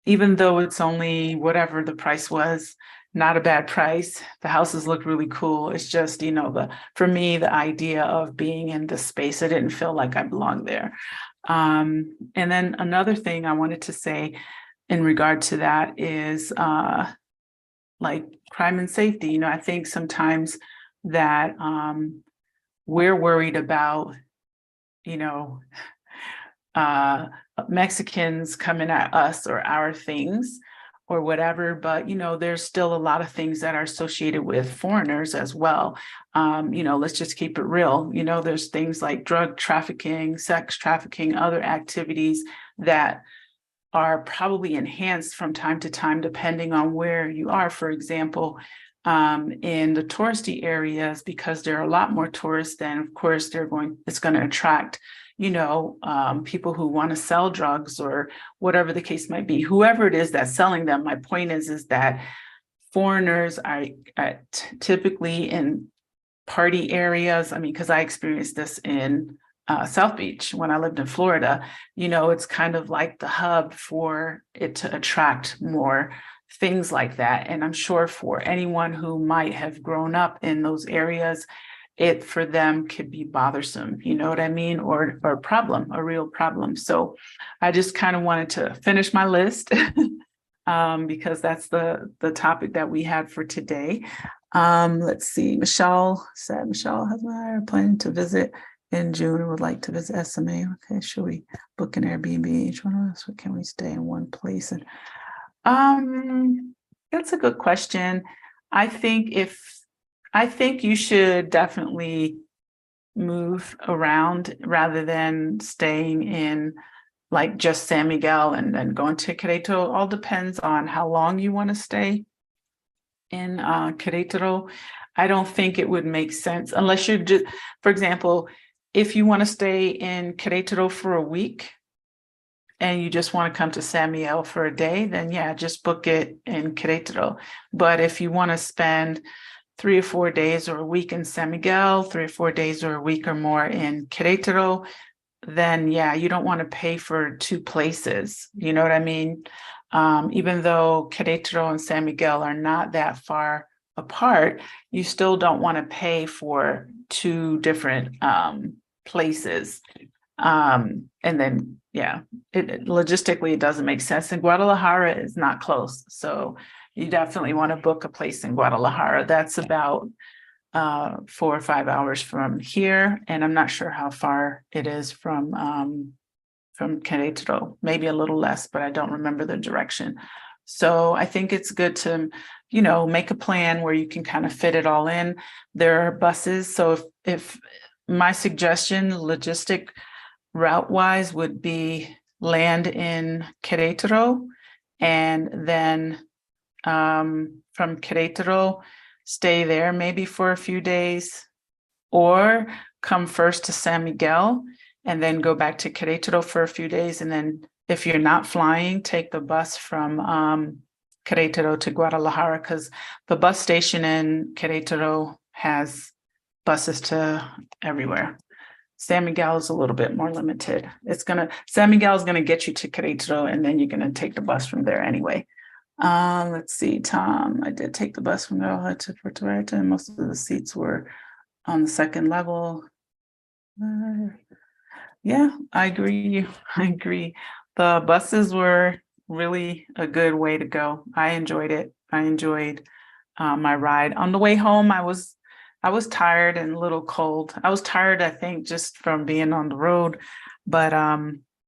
even though it's only whatever the price was, not a bad price. The houses look really cool. It's just, for me, the idea of being in this space, I didn't feel like I belonged there. And then another thing I wanted to say in regard to that is like crime and safety. I think sometimes that we're worried about, Mexicans coming at us or our things or whatever, but there's still a lot of things that are associated with foreigners as well. Let's just keep it real. There's things like drug trafficking, sex trafficking, other activities that are probably enhanced from time to time, depending on where you are. For example, in the touristy areas, because there are a lot more tourists, then of course it's going to attract people who want to sell drugs or whatever the case might be, whoever it is that's selling them. My point is that foreigners are typically in party areas. I mean, because I experienced this in South Beach when I lived in Florida. It's kind of like the hub for it to attract more things like that. And I'm sure for anyone who might have grown up in those areas, it for them could be bothersome, you know what I mean? Or a problem, a real problem. So I just kind of wanted to finish my list because that's the topic that we had for today. Let's see, Michelle said, Michelle has planning to visit in June and would like to visit SMA. Okay, should we book an Airbnb? Each one of us, or can we stay in one place? And that's a good question. I think you should definitely move around rather than staying in like just San Miguel and then going to Querétaro. All depends on how long you want to stay in Querétaro. I don't think it would make sense unless you're just, for example, if you want to stay in Querétaro for a week and you just want to come to San Miguel for a day, then yeah, just book it in Querétaro. But if you want to spend 3 or 4 days or a week in San Miguel, 3 or 4 days or a week or more in Querétaro, then yeah, you don't want to pay for two places. You know what I mean? Even though Querétaro and San Miguel are not that far apart, you still don't want to pay for two different places. And then, yeah, logistically, it doesn't make sense. And Guadalajara is not close. So you definitely want to book a place in Guadalajara. That's about 4 or 5 hours from here. And I'm not sure how far it is from Querétaro, maybe a little less, but I don't remember the direction. So I think it's good to, make a plan where you can kind of fit it all in. There are buses. So if my suggestion, logistic route wise, would be land in Querétaro and then from Querétaro, stay there maybe for a few days, or come first to San Miguel and then go back to Querétaro for a few days. And then if you're not flying, take the bus from Querétaro to Guadalajara, because the bus station in Querétaro has buses to everywhere. San Miguel is a little bit more limited. San Miguel is gonna get you to Querétaro, and then you're gonna take the bus from there anyway. Let's see, Tom. I did take the bus from Guadalajara to Puerto Vallarta, and most of the seats were on the second level. Yeah, I agree. The buses were really a good way to go. I enjoyed it. I enjoyed my ride. On the way home, I was tired and a little cold. I was tired, I think, just from being on the road. But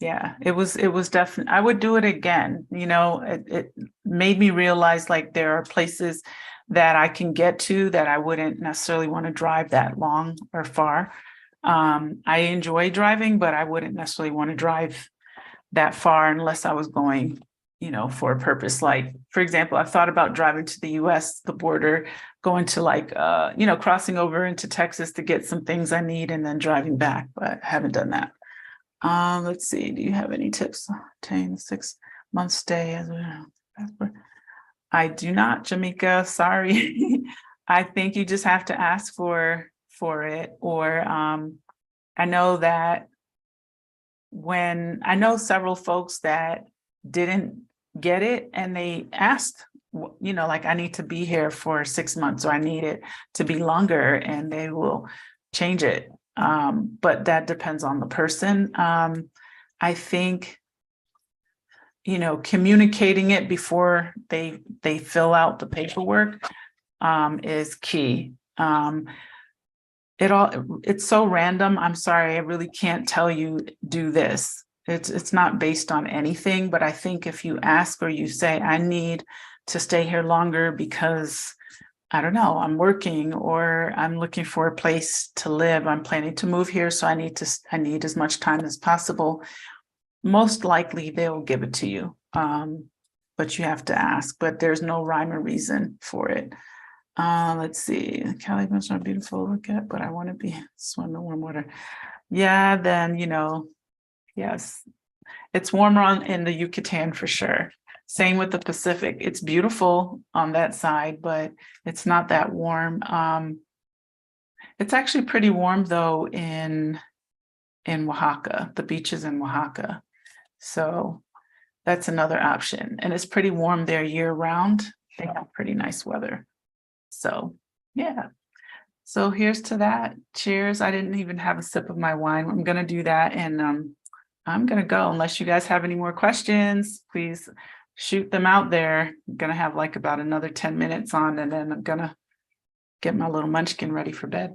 yeah, it was definitely, I would do it again. It made me realize like there are places that I can get to that I wouldn't necessarily want to drive that long or far. I enjoy driving, but I wouldn't necessarily want to drive that far unless I was going, for a purpose. Like, for example, I've thought about driving to the US, the border, going to like, crossing over into Texas to get some things I need and then driving back, but I haven't done that. Let's see, do you have any tips? 6-month stay as a passport? I do not, Jamaica, sorry. I think you just have to ask for it. Or I know that I know several folks that didn't get it and they asked, like, I need to be here for 6 months, or I need it to be longer, and they will change it. But that depends on the person. I think, communicating it before they fill out the paperwork is key. It's so random. I'm sorry, I really can't tell you do this. It's not based on anything, but I think if you ask or you say, I need to stay here longer because I don't know, I'm working or I'm looking for a place to live. I'm planning to move here, so I need as much time as possible. Most likely they'll give it to you. But you have to ask, but there's no rhyme or reason for it. Let's see. Cali beaches are beautiful to look at, but I want to be swim in warm water. Yeah, then yes, it's warmer in the Yucatan for sure. Same with the Pacific. It's beautiful on that side, but it's not that warm. It's actually pretty warm though in Oaxaca, the beaches in Oaxaca. So that's another option. And it's pretty warm there year round. They have pretty nice weather. So yeah. So here's to that. Cheers. I didn't even have a sip of my wine. I'm gonna do that, and I'm gonna go. Unless you guys have any more questions, please shoot them out there. I'm gonna have like about another 10 minutes on, and then I'm gonna get my little munchkin ready for bed.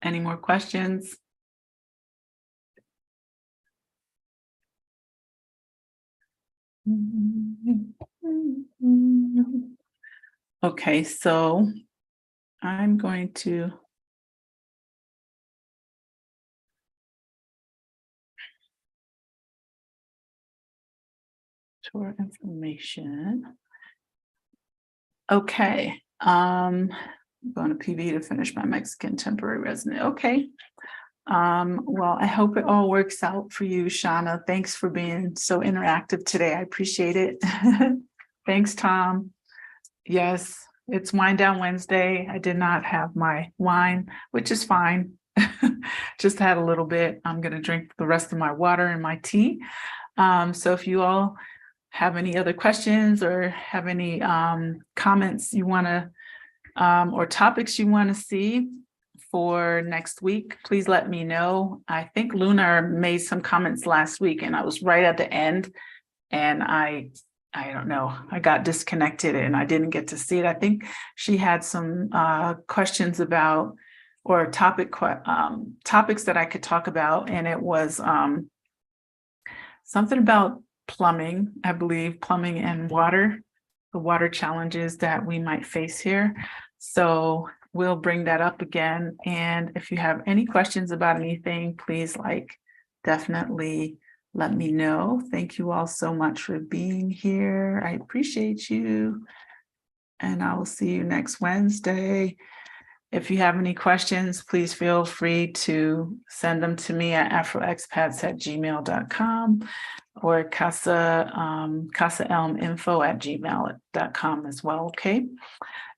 Any more questions? Okay, so I'm going to tour information. Okay, I'm going to PV to finish my Mexican temporary resident. Okay. Well, I hope it all works out for you, Shauna. Thanks for being so interactive today. I appreciate it. Thanks, Tom. Yes, it's Wine Down Wednesday. I did not have my wine, which is fine. Just had a little bit. I'm going to drink the rest of my water and my tea. So if you all have any other questions or have any comments you want to or topics you want to see for next week, please let me know. I think Luna made some comments last week and I was right at the end and I don't know, I got disconnected and I didn't get to see it. I think she had some questions about or topics that I could talk about, and it was something about plumbing, I believe, plumbing and water, the water challenges that we might face here. So we'll bring that up again. And if you have any questions about anything, please definitely let me know. Thank you all so much for being here. I appreciate you. And I will see you next Wednesday. If you have any questions, please feel free to send them to me at afroexpats@gmail.com or Casa ELM info@gmail.com as well. Okay.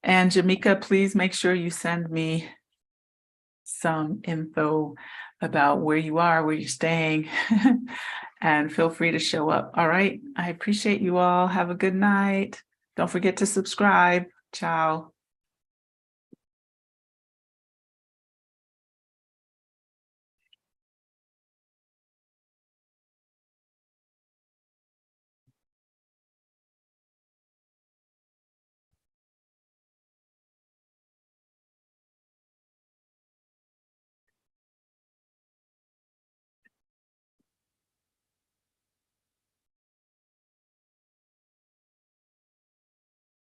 And Jamaica, please make sure you send me some info about where you are, where you're staying, and feel free to show up. All right. I appreciate you all. Have a good night. Don't forget to subscribe. Ciao.